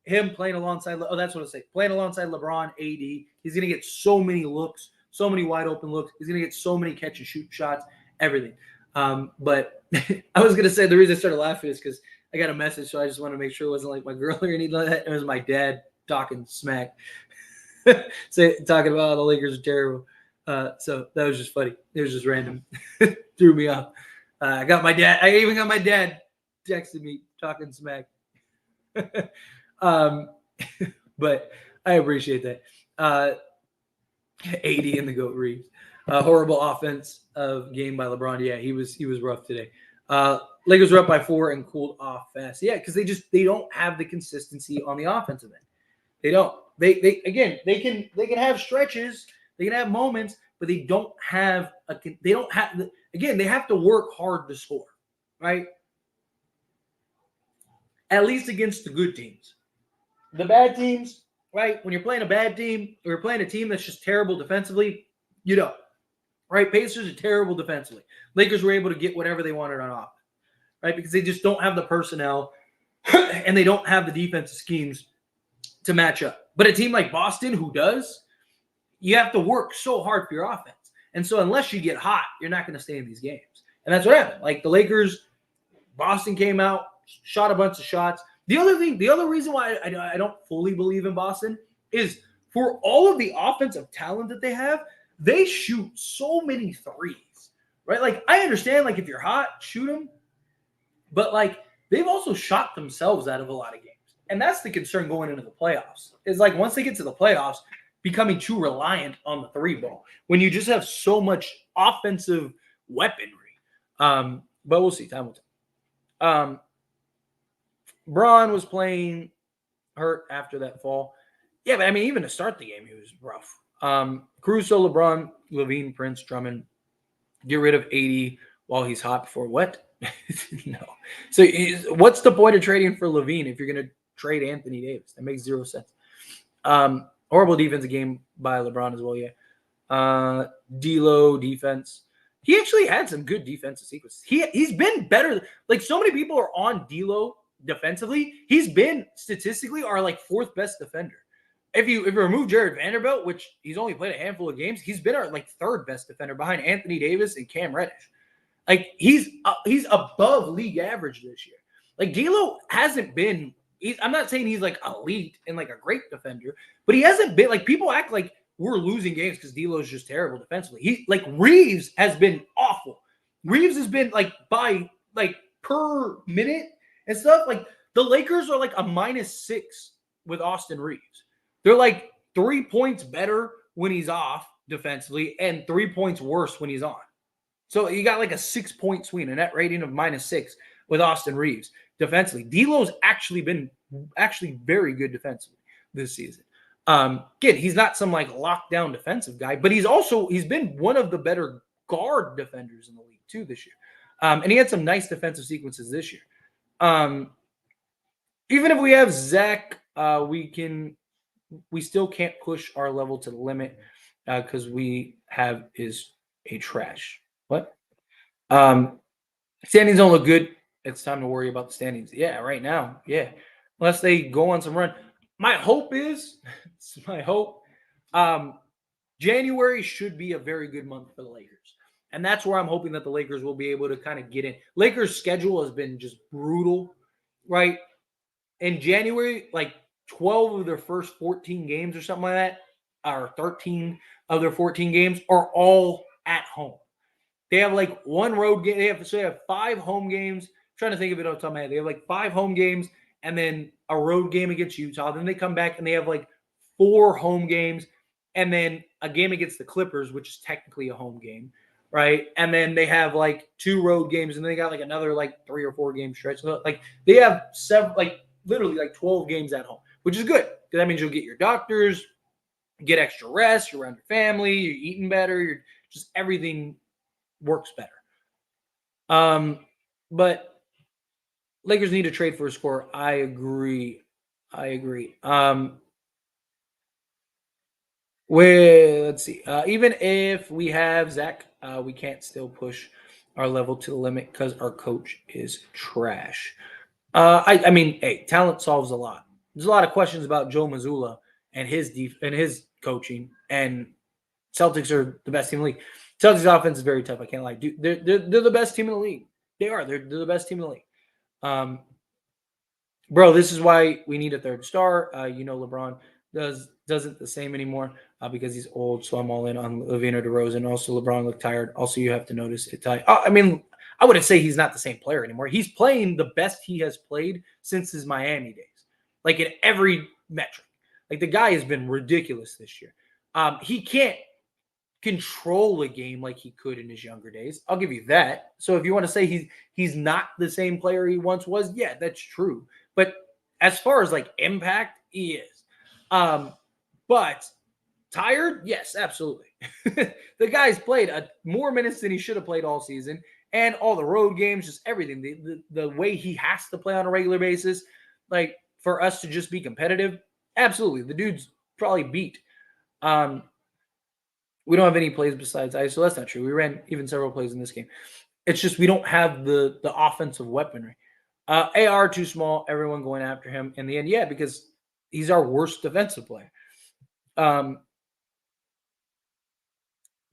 him playing alongside, that's what I say, playing alongside LeBron, AD, he's going to get so many looks, so many wide open looks. He's going to get so many catch and shoot shots, everything. But I was going to say the reason I started laughing is because I got a message, so I just want to make sure it wasn't like my girl or anything like that. It was my dad talking smack, talking about how the Lakers are terrible. So that was just funny. It was just random. Threw me off. I even got my dad texted me talking smack. But I appreciate that. 80 in the GOAT Reeves. Horrible offense of game by LeBron. Yeah, he was rough today. Lakers were up by 4 and cooled off fast. Yeah, because they don't have the consistency on the offensive end. They don't. They again they can have stretches, they can have moments, but they don't have again, they have to work hard to score, right? At least against the good teams. The bad teams, right? When you're playing a bad team or you're playing a team that's just terrible defensively, you don't. Right? Pacers are terrible defensively. Lakers were able to get whatever they wanted on offense, right? Because they just don't have the personnel and they don't have the defensive schemes to match up. But a team like Boston, who does, you have to work so hard for your offense. And so unless you get hot, you're not going to stay in these games. And that's what happened. Like the Lakers, Boston came out, shot a bunch of shots. The other reason why I don't fully believe in Boston is for all of the offensive talent that they have, they shoot so many threes, right? Like I understand, like if you're hot, shoot them. But like they've also shot themselves out of a lot of games. And that's the concern going into the playoffs. Is like once they get to the playoffs, becoming too reliant on the three ball when you just have so much offensive weaponry. But we'll see. Time will tell. Braun was playing hurt after that fall. Yeah, but I mean, even to start the game, he was rough. Caruso, LeBron, LaVine, Prince, Drummond. Get rid of 80 while he's hot before what? No. So what's the point of trading for LaVine if you're going to trade Anthony Davis? That makes zero sense. Horrible defensive game by LeBron as well, yeah. D'Lo defense. He actually had some good defensive sequences. He's been better. Like so many people are on D'Lo defensively. He's been statistically our like fourth best defender. If you remove Jared Vanderbilt, which he's only played a handful of games, he's been our like third best defender behind Anthony Davis and Cam Reddish. Like he's above league average this year. Like D'Lo hasn't been. I'm not saying he's like elite and like a great defender, but he hasn't been like people act like we're losing games because D'Lo's just terrible defensively. He like Reeves has been awful. Reeves has been like by like per minute and stuff. Like the Lakers are like a -6 with Austin Reeves. They're like 3 points better when he's off defensively and 3 points worse when he's on. So you got like a 6-point swing, a net rating of -6 with Austin Reeves defensively. D'Lo's actually been very good defensively this season. Again, he's not some like lockdown defensive guy, but he's been one of the better guard defenders in the league too this year. And he had some nice defensive sequences this year. Even if we have Zach, we still can't push our level to the limit because we have is a trash. What? Standings don't look good. It's time to worry about the standings. Yeah, right now. Yeah. Unless they go on some run. My hope is, January should be a very good month for the Lakers. And that's where I'm hoping that the Lakers will be able to kind of get in. Lakers' schedule has been just brutal, right? In January, like 12 of their first 14 games or something like that, or 13 of their 14 games are all at home. They have like one road game. They have 5 home games. I'm trying to think of it off the top of my head. They have like 5 home games and then a road game against Utah. Then they come back and they have like 4 home games and then a game against the Clippers, which is technically a home game, right? And then they have like 2 road games and then they got like another like 3 or 4 game stretch. So like they have literally like 12 games at home, which is good because that means you'll get your doctors, get extra rest, you're around your family, you're eating better, you're just everything works better. But Lakers need to trade for a score. I agree. Let's see. Even if we have Zach, we can't still push our level to the limit because our coach is trash. I mean, hey, talent solves a lot. There's a lot of questions about Joe Mazzulla and his coaching, and Celtics are the best team in the league. Celtics offense is very tough. I can't lie. Dude, they're the best team in the league. They are. They're the best team in the league. Bro, this is why we need a third star. LeBron doesn't the same anymore because he's old. So I'm all in on LaVine or DeRozan. Also, LeBron looked tired. Also, you have to notice it. I mean, I wouldn't say he's not the same player anymore. He's playing the best he has played since his Miami days, like in every metric. Like the guy has been ridiculous this year. He can't control a game like he could in his younger days. I'll give you that. So if you want to say he's not the same player he once was, yeah, that's true. But as far as like impact, he is. But tired? Yes, absolutely. The guy's played more minutes than he should have played all season, and all the road games, just everything. The way he has to play on a regular basis, like for us to just be competitive, absolutely. The dude's probably beat. We don't have any plays besides ice, so that's not true. We ran even several plays in this game. It's just we don't have the offensive weaponry. AR too small. Everyone going after him in the end, yeah, because he's our worst defensive player.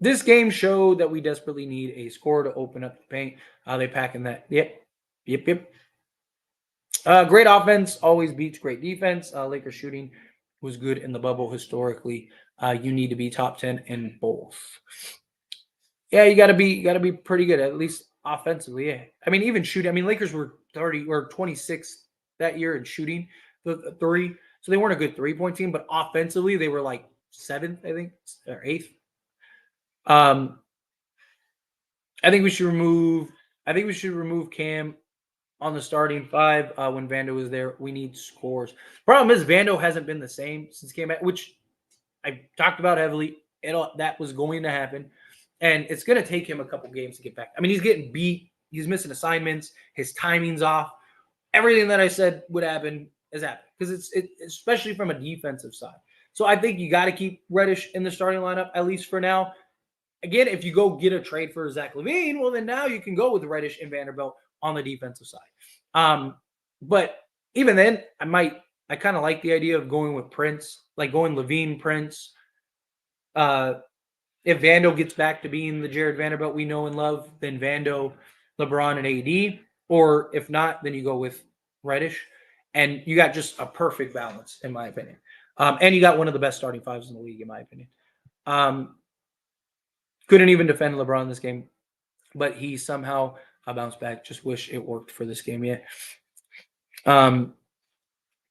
This game showed that we desperately need a score to open up the paint. They pack in that. Yep. Great offense always beats great defense. Lakers shooting was good in the bubble historically. You need to be top 10 in both. Yeah, you gotta be pretty good, at least offensively. Yeah. I mean, even shooting. I mean, Lakers were 30 or 26 that year in shooting the three. So they weren't a good 3-point team, but offensively, they were like 7th, I think, or 8th. I think we should remove Cam on the starting 5 when Vando was there. We need scores. Problem is Vando hasn't been the same since he came back, which I talked about heavily. That was going to happen, and it's going to take him a couple games to get back. I mean, he's getting beat. He's missing assignments. His timing's off. Everything that I said would happen has happened because it's especially from a defensive side. So I think you got to keep Reddish in the starting lineup at least for now. Again, if you go get a trade for Zach LaVine, well, then now you can go with Reddish and Vanderbilt on the defensive side. But even then, I kind of like the idea of going with Prince, like going LaVine, Prince. If Vando gets back to being the Jared Vanderbilt we know and love, then Vando, LeBron, and AD. Or if not, then you go with Reddish. And you got just a perfect balance, in my opinion. And you got one of the best starting 5s in the league, in my opinion. Couldn't even defend LeBron this game, but he somehow bounced back. Just wish it worked for this game. Yeah.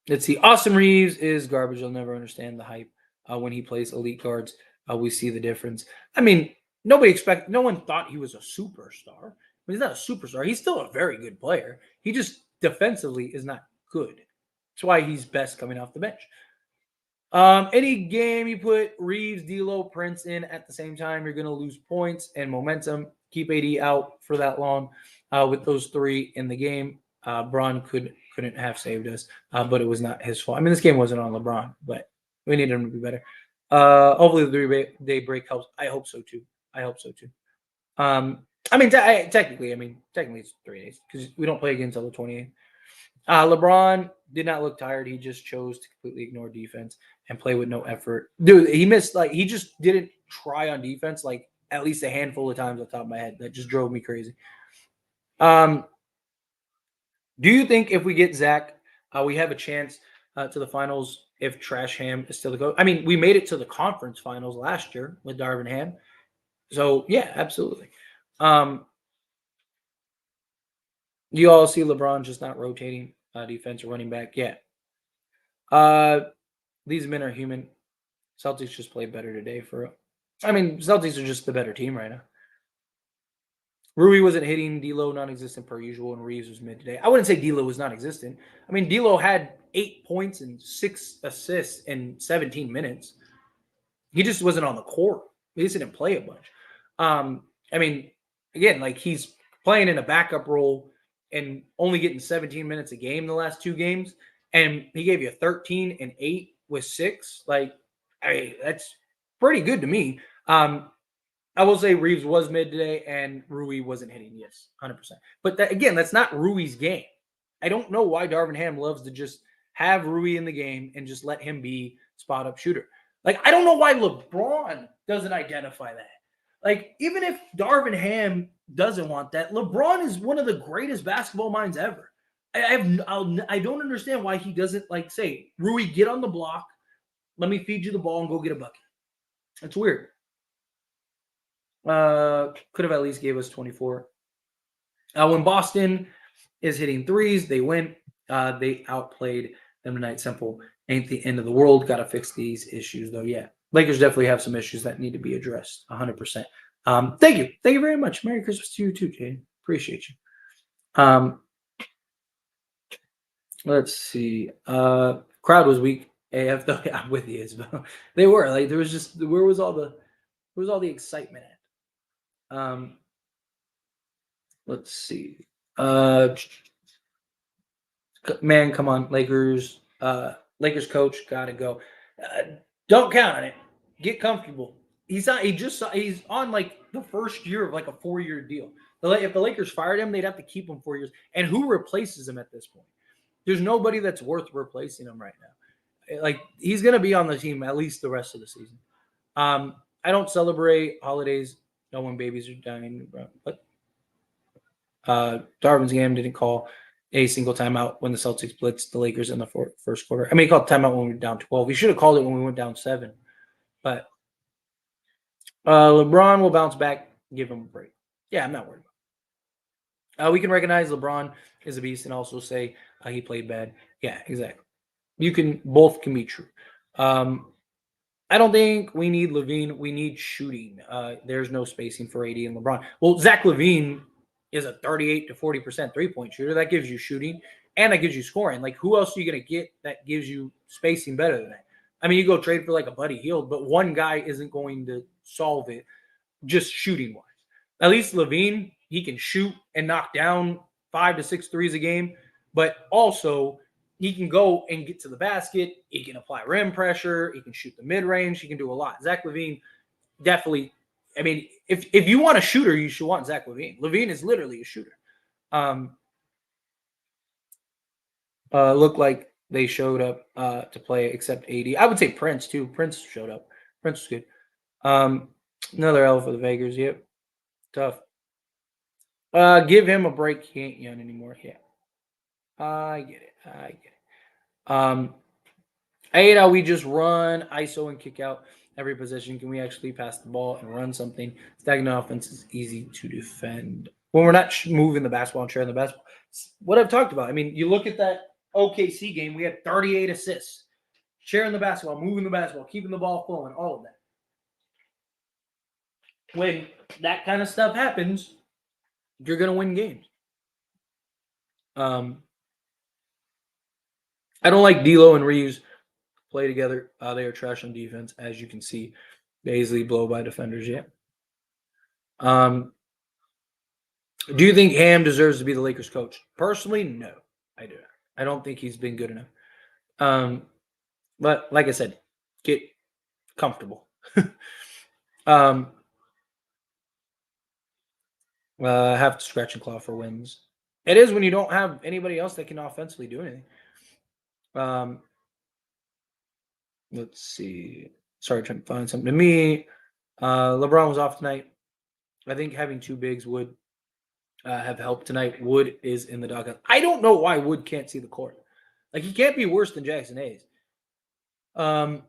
Let's see. Austin Reeves is garbage. I'll never understand the hype when he plays elite guards. We see the difference. I mean, no one thought he was a superstar. I mean, he's not a superstar. He's still a very good player. He just defensively is not good. That's why he's best coming off the bench. Any game you put Reeves, D'Lo, Prince in at the same time, you're going to lose points and momentum. Keep AD out for that long with those 3 in the game. Bron couldn't have saved us, but it was not his fault. I mean, this game wasn't on LeBron, but we needed him to be better. Hopefully the 3-day break helps. I hope so too. I mean, technically it's 3 days because we don't play again until the 28th. LeBron did not look tired. He just chose to completely ignore defense and play with no effort. Dude, he missed, he just didn't try on defense, at least a handful of times off the top of my head. That just drove me crazy. Do you think if we get Zach, we have a chance to the finals if Trash Ham is still the coach? I mean, we made it to the conference finals last year with Darvin Ham. So, yeah, absolutely. You all see LeBron just not rotating defense or running back? Yeah. These men are human. Celtics just played better today Celtics are just the better team right now. Rui wasn't hitting. D'Lo non-existent per usual, and Reeves was mid today. I wouldn't say D'Lo was non-existent. I mean, D'Lo had 8 points and 6 assists in 17 minutes. He just wasn't on the court. He just didn't play a bunch. I mean, again, he's playing in a backup role and only getting 17 minutes a game the last 2 games, and he gave you 13 and 8 with 6. That's pretty good to me. I will say Reeves was mid today, and Rui wasn't hitting. Yes, 100%. But that's not Rui's game. I don't know why Darvin Ham loves to just have Rui in the game and just let him be spot-up shooter. I don't know why LeBron doesn't identify that. Even if Darvin Ham doesn't want that, LeBron is one of the greatest basketball minds ever. I don't understand why he doesn't say, Rui, get on the block. Let me feed you the ball and go get a bucket. That's weird. Could have at least gave us 24. When Boston is hitting threes, they win. They outplayed them tonight. Simple. Ain't the end of the world. Got to fix these issues, though. Yeah, Lakers definitely have some issues that need to be addressed 100%. Thank you. Thank you very much. Merry Christmas to you too, Jane. Appreciate you. Let's see. Crowd was weak. AF though, yeah, I'm with you, Isabel. They were like there was just where was all the excitement at? Let's see. Man, come on, Lakers. Lakers coach gotta go. Don't count on it. Get comfortable. He's not. He's on like the first year of like a 4-year deal. If the Lakers fired him, they'd have to keep him 4 years. And who replaces him at this point? There's nobody that's worth replacing him right now. Like he's gonna be on the team at least the rest of the season. I don't celebrate holidays. No when babies are dying. But Darvin's game didn't call a single timeout when the Celtics blitzed the Lakers in the first quarter. I mean, he called timeout when we were down 12. He should have called it when we went down 7. But LeBron will bounce back. Give him a break. Yeah, I'm not worried about it. We can recognize LeBron is a beast and also say he played bad. Yeah, exactly. Both can be true. I don't think we need LaVine. We need shooting. There's no spacing for AD and LeBron. Well, Zach LaVine is a 38 to 40% three-point shooter. That gives you shooting and that gives you scoring. Like, who else are you going to get that gives you spacing better than that? I mean, you go trade for like a Buddy Hield, but one guy isn't going to solve it just shooting-wise. At least LaVine, he can shoot and knock down 5 to 6 threes a game, but also he can go and get to the basket. He can apply rim pressure. He can shoot the mid-range. He can do a lot. Zach LaVine definitely – I mean, if you want a shooter, you should want Zach LaVine. LaVine is literally a shooter. Looked like they showed up to play except AD. I would say Prince, too. Prince showed up. Prince was good. Another L for the Vegas. Yep. Tough. Give him a break. He ain't young anymore. Yeah. I get it. I hate how we just run ISO and kick out every possession. Can we actually pass the ball and run something? Stagnant offense is easy to defend. When we're not moving the basketball and sharing the basketball. What I've talked about. I mean, you look at that OKC game, we had 38 assists. Sharing the basketball, moving the basketball, keeping the ball flowing, all of that. When that kind of stuff happens, you're going to win games. I don't like D'Lo and Reeves play together. They are trash on defense, as you can see. Baisley blow by defenders. Yeah. Do you think Ham deserves to be the Lakers coach? Personally, no, I do. I don't think he's been good enough. But like I said, get comfortable. Have to scratch and claw for wins. It is when you don't have anybody else that can offensively do anything. Let's see. Sorry, trying to find something. To me, LeBron was off tonight. I think having 2 bigs would have helped tonight. Wood is in the dugout. I don't know why Wood can't see the court. Like, he can't be worse than Jackson Hayes. But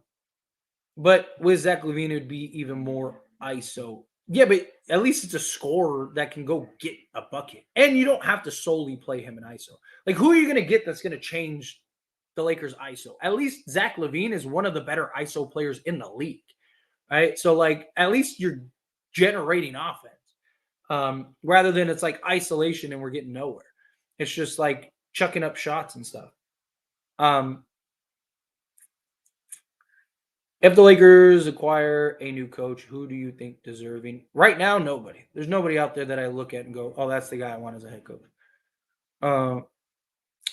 with Zach LaVine, it would be even more ISO. Yeah, but at least it's a scorer that can go get a bucket. And you don't have to solely play him in ISO. Like, who are you going to get that's going to change the Lakers ISO? At least Zach LaVine is one of the better ISO players in the league. Right? So, like, at least you're generating offense. Rather than it's like isolation and we're getting nowhere. It's just like chucking up shots and stuff. If the Lakers acquire a new coach, who do you think deserving? Right now, nobody. There's nobody out there that I look at and go, "Oh, that's the guy I want as a head coach."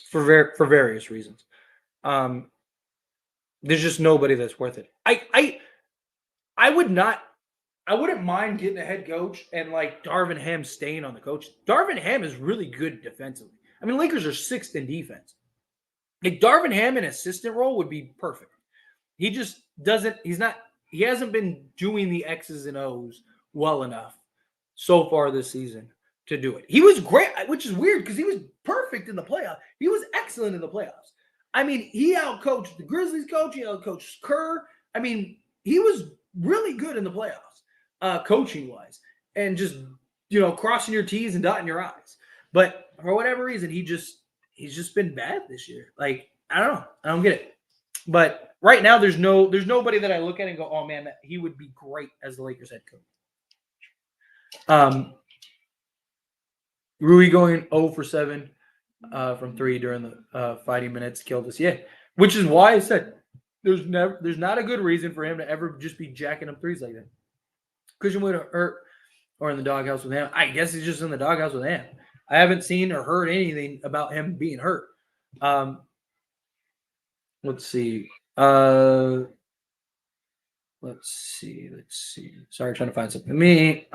For various reasons. There's just nobody that's worth it. I wouldn't mind getting a head coach and like Darvin Ham staying on the coach. Darvin Ham is really good defensively. I mean, Lakers are 6th in defense. Like, Darvin Ham in assistant role would be perfect. He just doesn't, he hasn't been doing the X's and O's well enough so far this season to do it. He was great, which is weird because he was perfect in the playoffs. He was excellent in the playoffs. I mean, he outcoached the Grizzlies coach. He outcoached Kerr. I mean, he was really good in the playoffs, coaching-wise. And just, crossing your T's and dotting your I's. But for whatever reason, he's just been bad this year. Like, I don't know. I don't get it. But right now, there's nobody that I look at and go, oh man, he would be great as the Lakers head coach. Rui going 0 for 7 from 3 during the fighting minutes killed us. Yeah, which is why I said there's not a good reason for him to ever just be jacking up threes like that. Christian Wood hurt or in the doghouse with him. I guess he's just in the doghouse with him. I haven't seen or heard anything about him being hurt. Let's see. Let's see. Sorry, trying to find something. Me.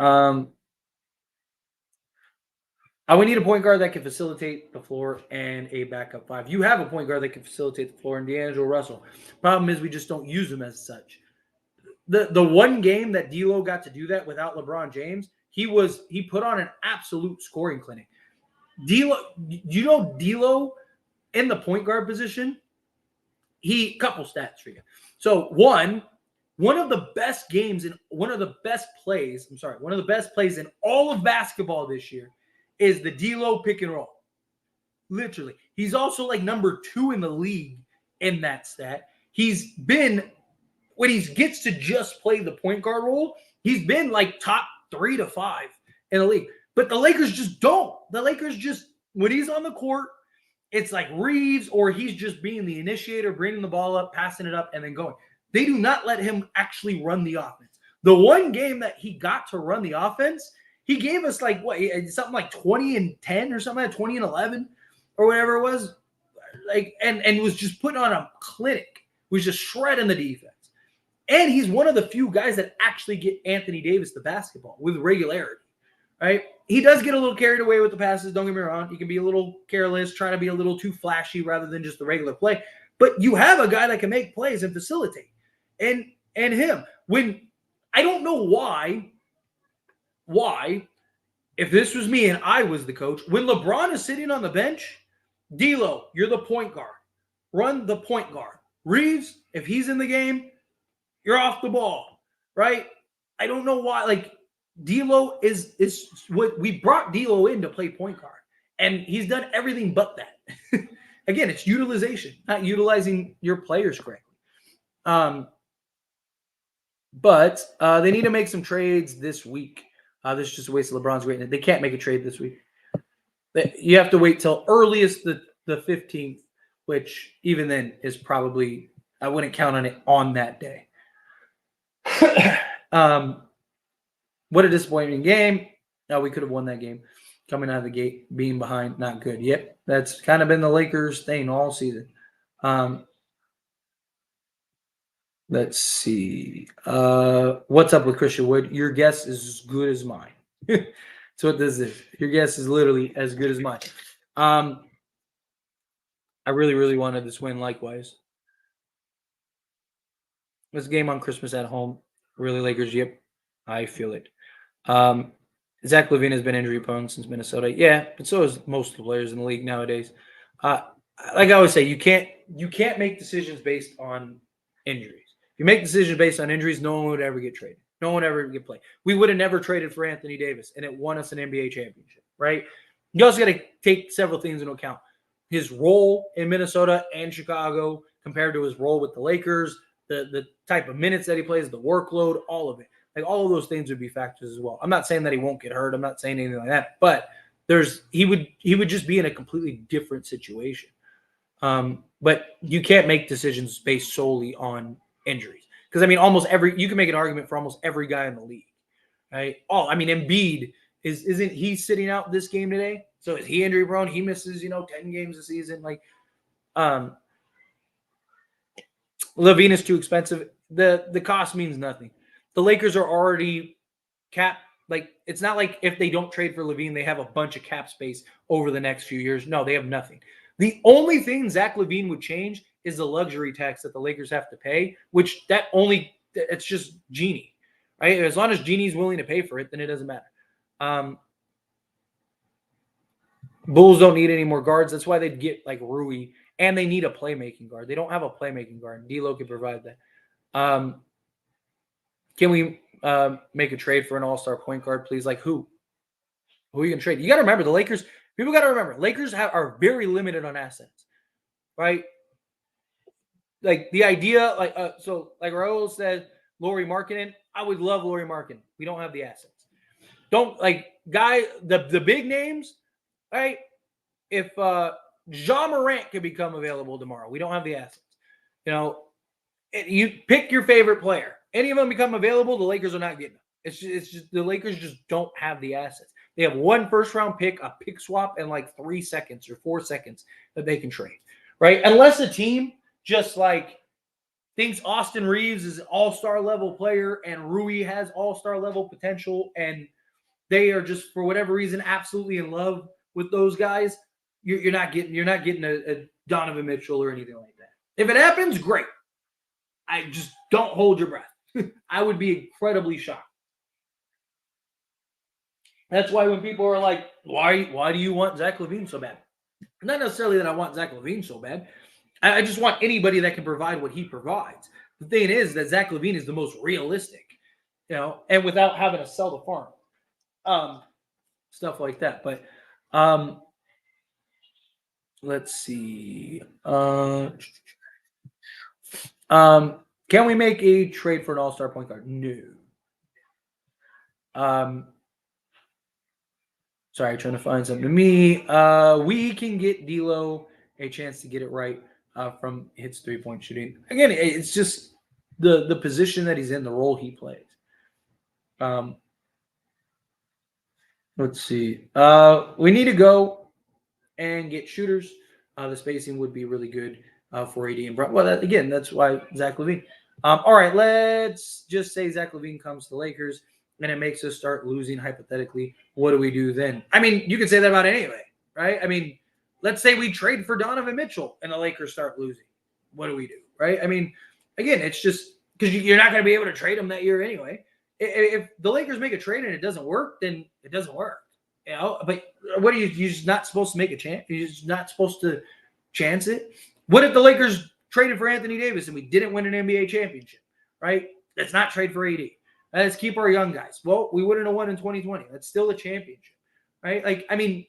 We need a point guard that can facilitate the floor and a backup five. You have a point guard that can facilitate the floor in D'Angelo Russell. Problem is we just don't use him as such. The one game that D'Lo got to do that without LeBron James, he put on an absolute scoring clinic. D'Lo in the point guard position, couple stats for you. So one of the best games and one of the best plays in all of basketball this year is the D'Lo pick and roll. Literally. He's also like number 2 in the league in that stat. He's been, when he gets to just play the point guard role, he's been like top 3 to 5 in the league. But the Lakers just don't. The Lakers just, when he's on the court, it's like Reeves, or he's just being the initiator, bringing the ball up, passing it up, and then going. They do not let him actually run the offense. The one game that he got to run the offense, he gave us like something like 20 and 10 or something like 20 and 11 or whatever it was, like and was just putting on a clinic. Was just shredding the defense, and he's one of the few guys that actually get Anthony Davis the basketball with regularity. Right? He does get a little carried away with the passes. Don't get me wrong. He can be a little careless, trying to be a little too flashy rather than just the regular play. But you have a guy that can make plays and facilitate. And him, when I don't know why, if this was me and I was the coach, when LeBron is sitting on the bench, D'Lo, you're the point guard. Run the point guard. Reeves, if he's in the game, you're off the ball, right? I don't know why. Like, D'Lo is what we brought D'Lo in to play point guard, and he's done everything but that. Again, it's utilization, not utilizing your players correctly. But they need to make some trades this week. This is just a waste of LeBron's greatness. They can't make a trade this week. You have to wait till earliest the 15th, which even then is probably, I wouldn't count on it on that day. What a disappointing game. No, we could have won that game. Coming out of the gate, being behind, not good. Yep, that's kind of been the Lakers thing all season. Let's see. What's up with Christian Wood? Your guess is as good as mine. That's what this is. Your guess is literally as good as mine. I really, really wanted this win likewise. This game on Christmas at home. Really, Lakers, yep. I feel it. Zach LaVine has been injury prone since Minnesota. Yeah, but so is most of the players in the league nowadays. Like I always say, you can't make decisions based on injuries. If you make decisions based on injuries, no one would ever get traded. No one would ever get played. We would have never traded for Anthony Davis, and it won us an NBA championship, right? You also got to take several things into account. His role in Minnesota and Chicago compared to his role with the Lakers, the type of minutes that he plays, the workload, all of it. Like, all of those things would be factors as well. I'm not saying that he won't get hurt. I'm not saying anything like that. But he would just be in a completely different situation. But you can't make decisions based solely on injuries. Because, I mean, you can make an argument for almost every guy in the league. Right? Embiid, isn't he sitting out this game today? So is he injury prone? He misses, 10 games a season. Like, LaVine is too expensive. The cost means nothing. The Lakers are already cap. Like, it's not like if they don't trade for LaVine, they have a bunch of cap space over the next few years. No, they have nothing. The only thing Zach LaVine would change is the luxury tax that the Lakers have to pay, which it's just Genie, right? As long as Genie's willing to pay for it, then it doesn't matter. Bulls don't need any more guards. That's why they'd get like Rui, and they need a playmaking guard. They don't have a playmaking guard. D'Lo can provide that. Can we make a trade for an all-star point guard, please? Like, who? Who are you going to trade? You got to remember, the Lakers, Lakers are very limited on assets, right? like the idea, so like Raul said, Lauri Markkanen. I would love Lauri Markkanen. We don't have the assets. Don't like the big names, right? If Jean Morant could become available tomorrow, we don't have the assets. You know, you pick your favorite player. Any of them become available, the Lakers are not getting them. It's just the Lakers just don't have the assets. They have 1 first-round pick, a pick swap, and like 3 seconds or 4 seconds that they can trade, right? Unless a team just like thinks Austin Reeves is an all-star level player and Rui has all-star level potential, and they are just for whatever reason absolutely in love with those guys. You're not getting a Donovan Mitchell or anything like that. If it happens, great. I just don't hold your breath. I would be incredibly shocked. That's why when people are like, why do you want Zach LaVine so bad? Not necessarily that I want Zach LaVine so bad. I just want anybody that can provide what he provides. The thing is that Zach LaVine is the most realistic, and without having to sell the farm, stuff like that. But let's see. Can we make a trade for an all-star point guard? No. Sorry, trying to find something to me. We can get D'Lo a chance to get it right from hits 3-point shooting. Again, it's just the position that he's in, the role he plays. Let's see. We need to go and get shooters. The spacing would be really good for AD and Brown. Well, that's why Zach LaVine. All right, let's just say Zach LaVine comes to the Lakers and it makes us start losing hypothetically. What do we do then? I mean, you can say that about anybody, right? I mean, let's say we trade for Donovan Mitchell and the Lakers start losing. What do we do, right? I mean, again, it's just because you're not going to be able to trade him that year anyway. If the Lakers make a trade and it doesn't work, then it doesn't work. But what are you're just not supposed to make a chance? You're just not supposed to chance it. What if the Lakers traded for Anthony Davis and we didn't win an NBA championship, right? Let's not trade for AD. Let's keep our young guys. Well, we wouldn't have won in 2020. That's still a championship, right? Like, I mean,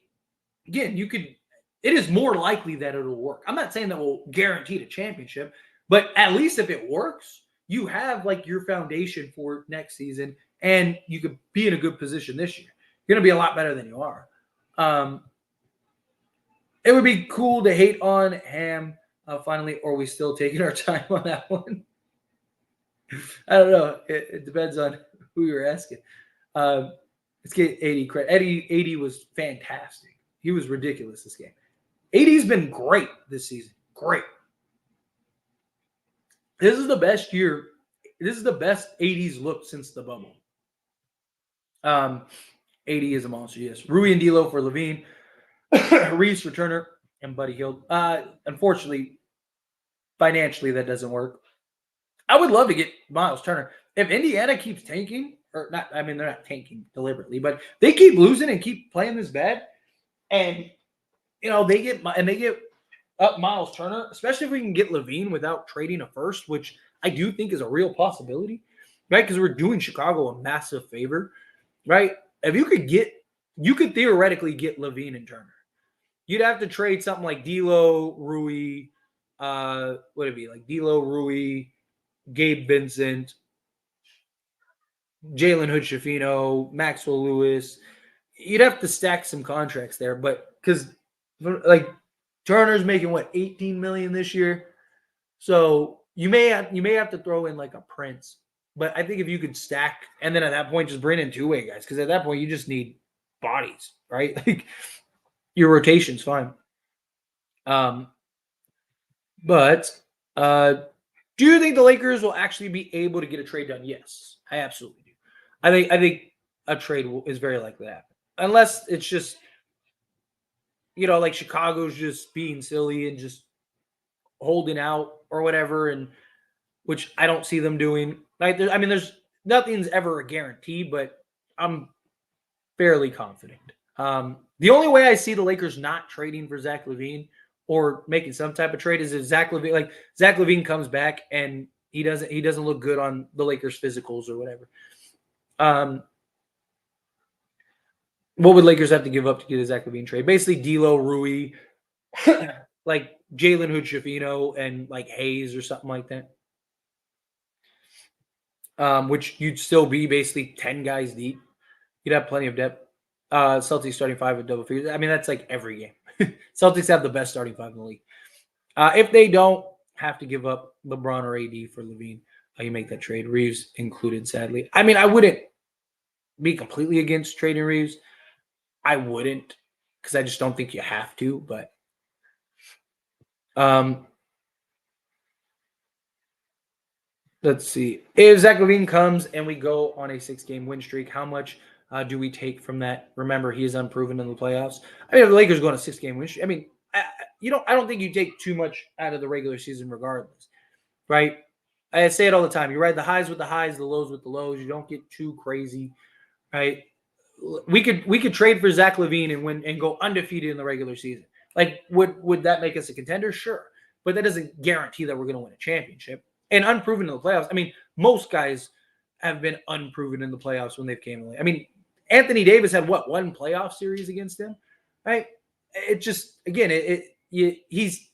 again, it is more likely that it'll work. I'm not saying that we'll guarantee the championship, but at least if it works, you have like your foundation for next season and you could be in a good position this year. You're going to be a lot better than you are. It would be cool to hate on Ham finally, or are we still taking our time on that one? I don't know. It depends on who you're asking. Let's get AD credit. AD was fantastic. He was ridiculous this game. AD's been great this season. Great. This is the best year. This is the best AD's looked since the bubble. AD is a monster, yes. Rui and D'Lo for LaVine. Reeves for Turner and Buddy Hield. Unfortunately, financially, that doesn't work. I would love to get Miles Turner. If Indiana keeps tanking, or not, I mean, they're not tanking deliberately, but they keep losing and keep playing this bad, and they get up Miles Turner, especially if we can get LaVine without trading a first, which I do think is a real possibility, right? Because we're doing Chicago a massive favor, right? If you could theoretically get LaVine and Turner. You'd have to trade something like D'Lo, Rui, what would it be? Like D'Lo, Rui, Gabe Vincent, Jalen Hood-Schifino, Maxwell Lewis. You'd have to stack some contracts there, but because like Turner's making what, $18 million this year, so you may have to throw in like a Prince. But I think if you could stack, and then at that point just bring in two-way guys, because at that point you just need bodies, right? Like your rotation's fine. But do you think the Lakers will actually be able to get a trade done? Yes, I absolutely do. I think a trade is very likely to happen, unless it's just like Chicago's just being silly and just holding out or whatever, and which I don't see them doing. Like, there's nothing's ever a guarantee, but I'm fairly confident. The only way I see the Lakers not trading for Zach LaVine or making some type of trade is if Zach LaVine comes back and he doesn't look good on the Lakers physicals or whatever. What would Lakers have to give up to get a Zach LaVine trade? Basically, D'Lo, Rui, like Jalen Hood-Schifino and like Hayes or something like that. Which you'd still be basically 10 guys deep. You'd have plenty of depth. Celtics starting five with double figures. I mean, that's like every game. Celtics have the best starting five in the league. If they don't have to give up LeBron or AD for LaVine, you make that trade. Reeves included, sadly. I mean, I wouldn't be completely against trading Reeves. I wouldn't, because I just don't think you have to. But let's see. If Zach LaVine comes and we go on a 6-game win streak, how much do we take from that? Remember, he is unproven in the playoffs. I mean, if the Lakers go on a 6-game win streak, I mean, I don't think you take too much out of the regular season regardless, right? I say it all the time. You ride the highs with the highs, the lows with the lows. You don't get too crazy, right? We could trade for Zach LaVine and win and go undefeated in the regular season. Like, would that make us a contender? Sure, but that doesn't guarantee that we're going to win a championship. And unproven in the playoffs. I mean, most guys have been unproven in the playoffs when they've came in. I mean, Anthony Davis had one playoff series against him, right? It just again, he's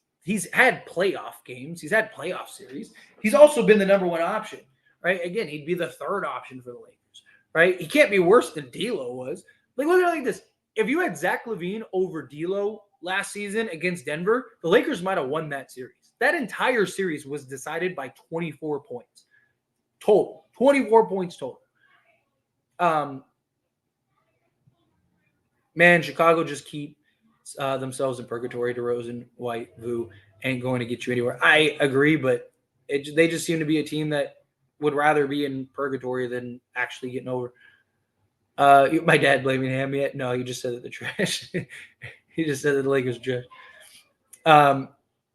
had playoff games. He's had playoff series. He's also been the number one option, right? Again, he'd be the third option for the Lakers, right? He can't be worse than D'Lo was. Like, look at it like this. If you had Zach LaVine over D'Lo last season against Denver, the Lakers might have won that series. That entire series was decided by 24 points total. 24 points total. Man, Chicago just keep themselves in purgatory. DeRozan, White, Vu ain't going to get you anywhere. I agree, but they just seem to be a team that would rather be in purgatory than actually getting over. My dad blaming him yet? No, he just said that the trash. He just said that the Lakers are trash.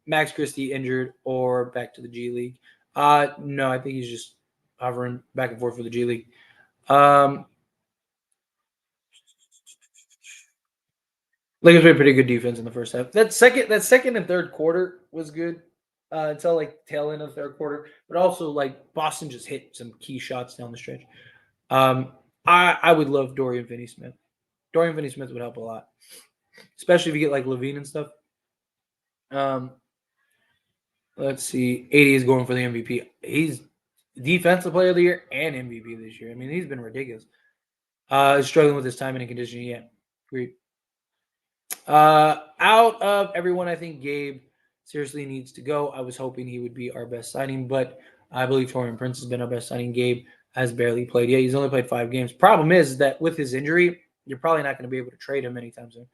Max Christie injured or back to the G League? No, I think he's just hovering back and forth for the G League. Lakers played pretty good defense in the first half. That second and third quarter was good until like tail end of the third quarter. But also like Boston just hit some key shots down the stretch. I would love Dorian Finney-Smith. Dorian Finney-Smith would help a lot, especially if you get like LaVine and stuff. Let's see. 80 is going for the MVP. He's defensive player of the year and MVP this year. I mean, he's been ridiculous. Struggling with his timing and conditioning. Yeah, agreed. Out of everyone, I think Gabe seriously needs to go. I was hoping he would be our best signing, but I believe Taurean Prince has been our best signing. Gabe has barely played. Yeah, he's only played 5 games. Problem is that with his injury, you're probably not going to be able to trade him anytime soon.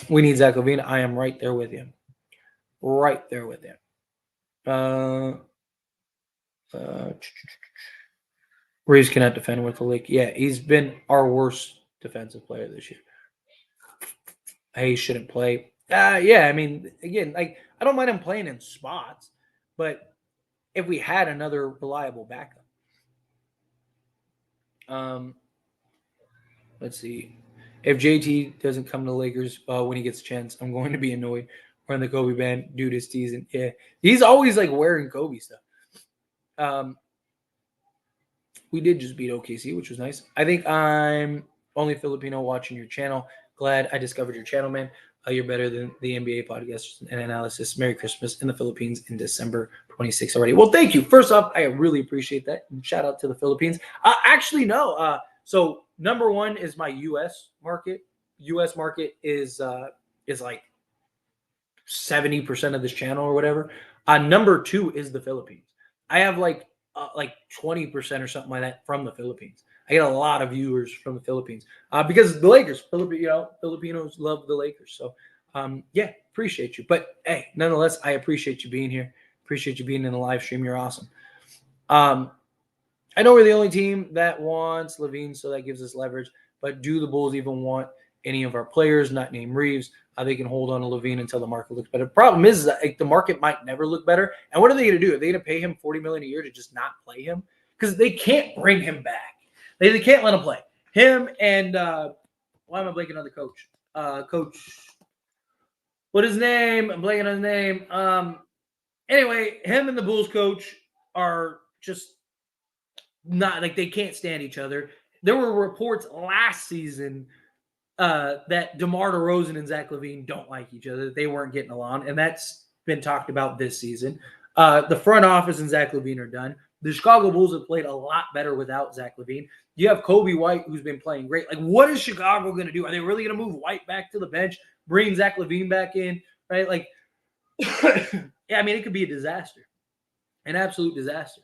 We need Zach LaVine. I am right there with him. Right there with him. Reeves cannot defend with the Lake. Yeah, he's been our worst defensive player this year. He shouldn't play. Yeah, I mean, again, like I don't mind him playing in spots, but if we had another reliable backup. Let's see. If JT doesn't come to the Lakers when he gets a chance, I'm going to be annoyed. Wearing the Kobe band, dude is teasing. Yeah, he's always like wearing Kobe stuff. We did just beat OKC, which was nice. I think I'm only Filipino watching your channel. Glad I discovered your channel, man. You're better than the NBA podcast and analysis. Merry Christmas in the Philippines in December 26th already. Well, thank you. First off, I really appreciate that. And shout out to the Philippines. Actually, no. So number one is my U.S. market. U.S. market is like 70% of this channel or whatever. Number two is the Philippines. I have like 20% or something like that from the Philippines. I get a lot of viewers from the Philippines because the Lakers, Filipinos love the Lakers. So, yeah, appreciate you. But hey, nonetheless, I appreciate you being here. Appreciate you being in the live stream. You're awesome. I know we're the only team that wants LaVine, so that gives us leverage. But do the Bulls even want any of our players, not named Reeves? They can hold on to LaVine until the market looks better. The problem is that the market might never look better. And what are they going to do? Are they going to pay him $40 million a year to just not play him? Because they can't bring him back. They can't let him play. Him and why am I blanking on the coach? Coach, what is his name? I'm blanking on his name. Anyway, him and the Bulls coach are just not like they can't stand each other. There were reports last season that DeMar DeRozan and Zach LaVine don't like each other. They weren't getting along, and that's been talked about this season. The front office and Zach LaVine are done. The Chicago Bulls have played a lot better without Zach LaVine. You have Kobe White, who's been playing great. Like, what is Chicago going to do? Are they really going to move White back to the bench, bring Zach LaVine back in, right? Like, yeah, I mean, it could be a disaster, an absolute disaster.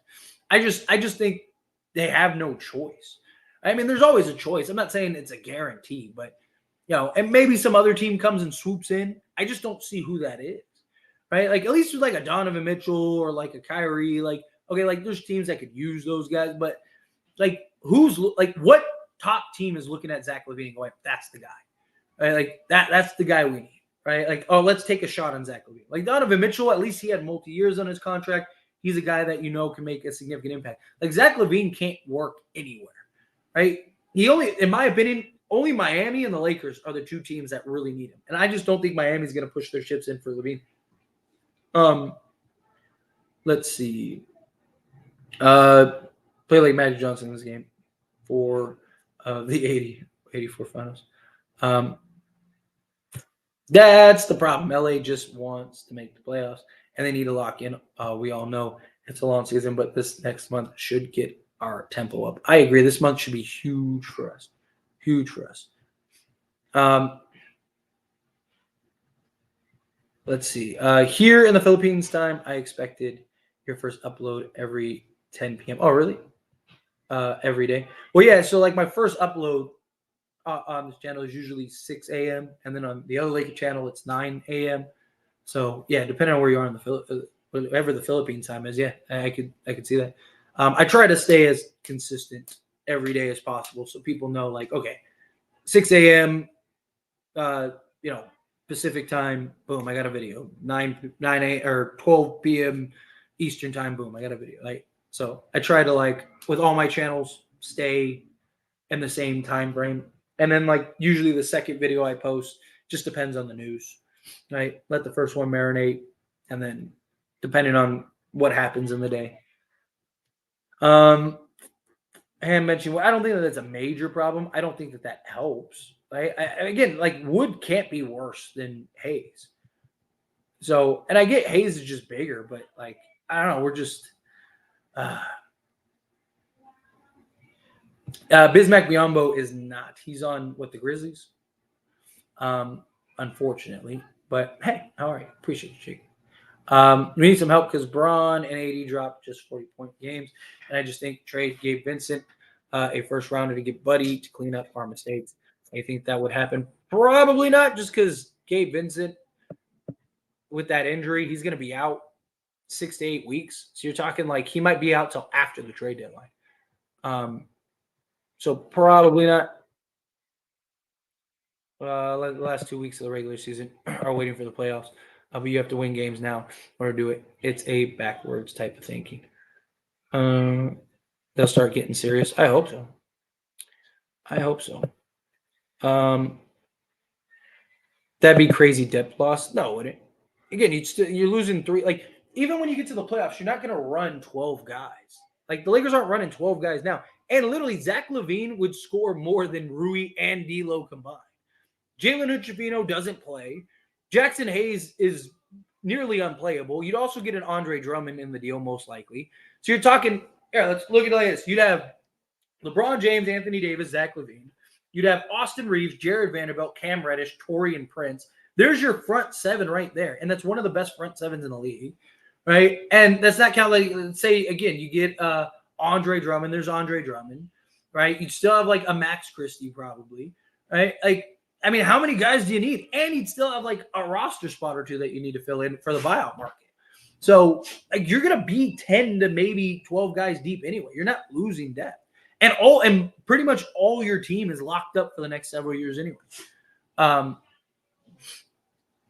I just think they have no choice. I mean, there's always a choice. I'm not saying it's a guarantee, but and maybe some other team comes and swoops in. I just don't see who that is, right? Like, at least with like a Donovan Mitchell or like a Kyrie, like, okay, like there's teams that could use those guys, but like what top team is looking at Zach LaVine and going, that's the guy, right? Like that's the guy we need, right? Like, oh, let's take a shot on Zach LaVine. Like Donovan Mitchell, at least he had multi-years on his contract. He's a guy that can make a significant impact. Like Zach LaVine can't work anywhere, right? He only, in my opinion, only Miami and the Lakers are the two teams that really need him. And I just don't think Miami's going to push their chips in for LaVine. Let's see. Play like Magic Johnson in this game for the 84 finals. That's the problem. LA just wants to make the playoffs, and they need to lock in. We all know it's a long season, but this next month should get our tempo up. I agree. This month should be huge for us. Huge for us. Let's see. Here in the Philippines time, I expected your first upload every 10 p.m. Oh, really? Every day. Well, yeah. So like my first upload on this channel is usually 6 a.m. and then on the other Laker channel it's 9 a.m. So yeah, depending on where you are in the whatever the Philippine time is, yeah, I could see that. I try to stay as consistent every day as possible so people know, like, okay, 6 a.m. Pacific time, boom, I got a video. 9 a.m. or 12 p.m. Eastern time, boom, I got a video. Like, so I try to, like, with all my channels, stay in the same time frame. And then, like, usually the second video I post just depends on the news, right? Let the first one marinate, and then depending on what happens in the day. Ham mentioned, well, I don't think that that's a major problem. I don't think that helps. Right? Again, like, Wood can't be worse than Hayes. So, and I get Hayes is just bigger, but, like, I don't know. We're just Bismack Biyombo is not. He's on the Grizzlies. Unfortunately, but hey, all right, appreciate you, Jake. We need some help because Braun and AD dropped just 40-point games, and I just think trade Gabe Vincent a first rounder to get Buddy to clean up our mistakes. I think that would happen. Probably not, just because Gabe Vincent, with that injury, he's going to be out 6 to 8 weeks. So you're talking like he might be out till after the trade deadline. So probably not. The last 2 weeks of the regular season are waiting for the playoffs. But you have to win games now in order to do it. It's a backwards type of thinking. They'll start getting serious. I hope so. That'd be crazy depth loss. No, it wouldn't. Again, you're losing 3. Like, even when you get to the playoffs, you're not going to run 12 guys. Like, the Lakers aren't running 12 guys now. And literally, Zach LaVine would score more than Rui and D'Lo combined. Jalen Hood-Schifino doesn't play. Jackson Hayes is nearly unplayable. You'd also get an Andre Drummond in the deal, most likely. So you're talking, let's look at it like this. You'd have LeBron James, Anthony Davis, Zach LaVine. You'd have Austin Reeves, Jared Vanderbilt, Cam Reddish, Taurean Prince. There's your front 7 right there. And that's one of the best front 7s in the league, right? And that's not counting, like, say, again, you get Andre Drummond. There's Andre Drummond, right? You'd still have, like, a Max Christie probably, right? Like, I mean, how many guys do you need? And you'd still have, like, a roster spot or 2 that you need to fill in for the buyout market. So, like, you're going to be 10 to maybe 12 guys deep anyway. You're not losing depth. And pretty much all your team is locked up for the next several years anyway.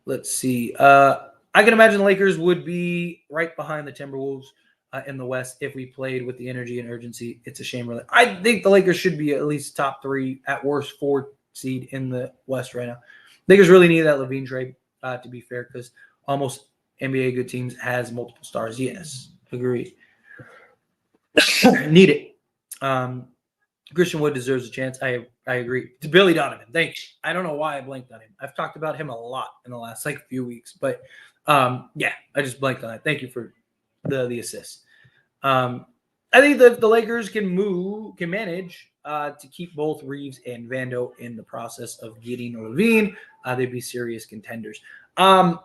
Let's see. I can imagine the Lakers would be right behind the Timberwolves in the West if we played with the energy and urgency. It's a shame, really. I think the Lakers should be at least top 3, at worst 4 seed in the West right now. Lakers really need that LaVine trade, to be fair, because almost NBA good teams has multiple stars. Yes, agreed. Need it. Christian Wood deserves a chance. I agree. To Billy Donovan, thank you. I don't know why I blanked on him. I've talked about him a lot in the last few weeks, but yeah, I just blanked on it. Thank you for the assist. I think that the Lakers can manage to keep both Reeves and Vando in the process of getting LaVine. They'd be serious contenders. I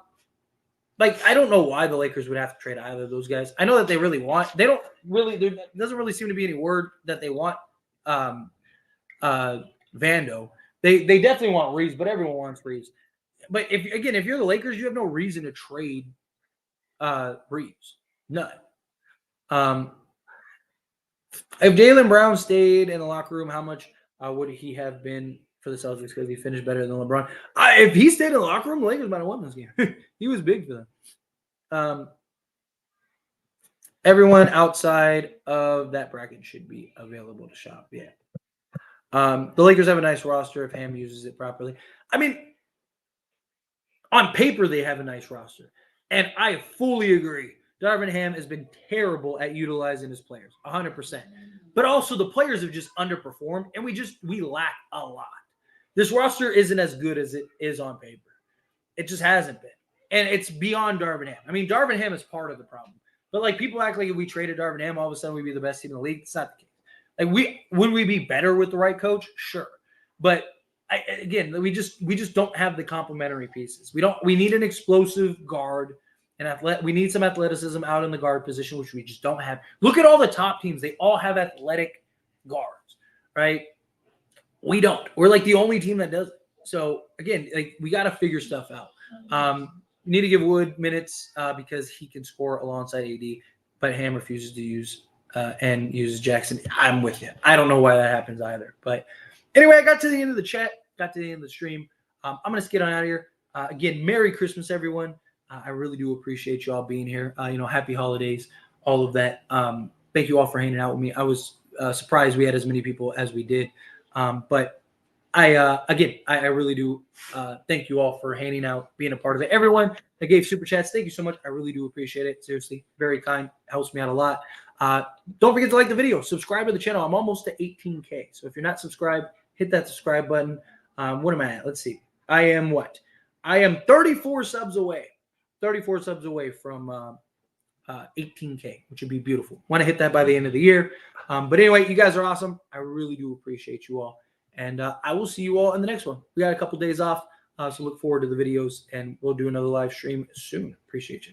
don't know why the Lakers would have to trade either of those guys. I know that they really want. They don't really. There doesn't really seem to be any word that they want Vando. They definitely want Reeves, but everyone wants Reeves. But if you're the Lakers, you have no reason to trade Reeves. None. If Jaylen Brown stayed in the locker room, how much would he have been for the Celtics because he finished better than LeBron? If he stayed in the locker room, the Lakers might have won this game. He was big for them. Everyone outside of that bracket should be available to shop. Yeah. The Lakers have a nice roster if Ham uses it properly. I mean, on paper, they have a nice roster. And I fully agree. Darvin Ham has been terrible at utilizing his players, 100%. But also the players have just underperformed, and we lack a lot. This roster isn't as good as it is on paper. It just hasn't been. And it's beyond Darvin Ham. I mean, Darvin Ham is part of the problem. But people act like if we traded Darvin Ham, all of a sudden we'd be the best team in the league. It's not the case. Would we be better with the right coach? Sure. But we just don't have the complementary pieces. We need an explosive guard and we need some athleticism out in the guard position, which we just don't have. Look at all the top teams. They all have athletic guards, right? We don't. We're the only team that does it. So again, we got to figure stuff out. Need to give Wood minutes because he can score alongside AD, but Ham refuses to use and uses Jackson. I'm with you. I don't know why that happens either. But anyway, I got to the end of the chat, got to the end of the stream. I'm going to get on out of here. Again, Merry Christmas, everyone. I really do appreciate you all being here. Happy holidays, all of that. Thank you all for hanging out with me. I was surprised we had as many people as we did. But I really do thank you all for hanging out, being a part of it. Everyone that gave super chats, thank you so much. I really do appreciate it. Seriously, very kind. Helps me out a lot. Don't forget to like the video. Subscribe to the channel. I'm almost to 18K. So if you're not subscribed, hit that subscribe button. What am I at? Let's see. I am 34 subs away. 34 subs away from 18K, which would be beautiful. Want to hit that by the end of the year. But anyway, you guys are awesome. I really do appreciate you all. And I will see you all in the next one. We got a couple days off, so look forward to the videos, and we'll do another live stream soon. Appreciate you.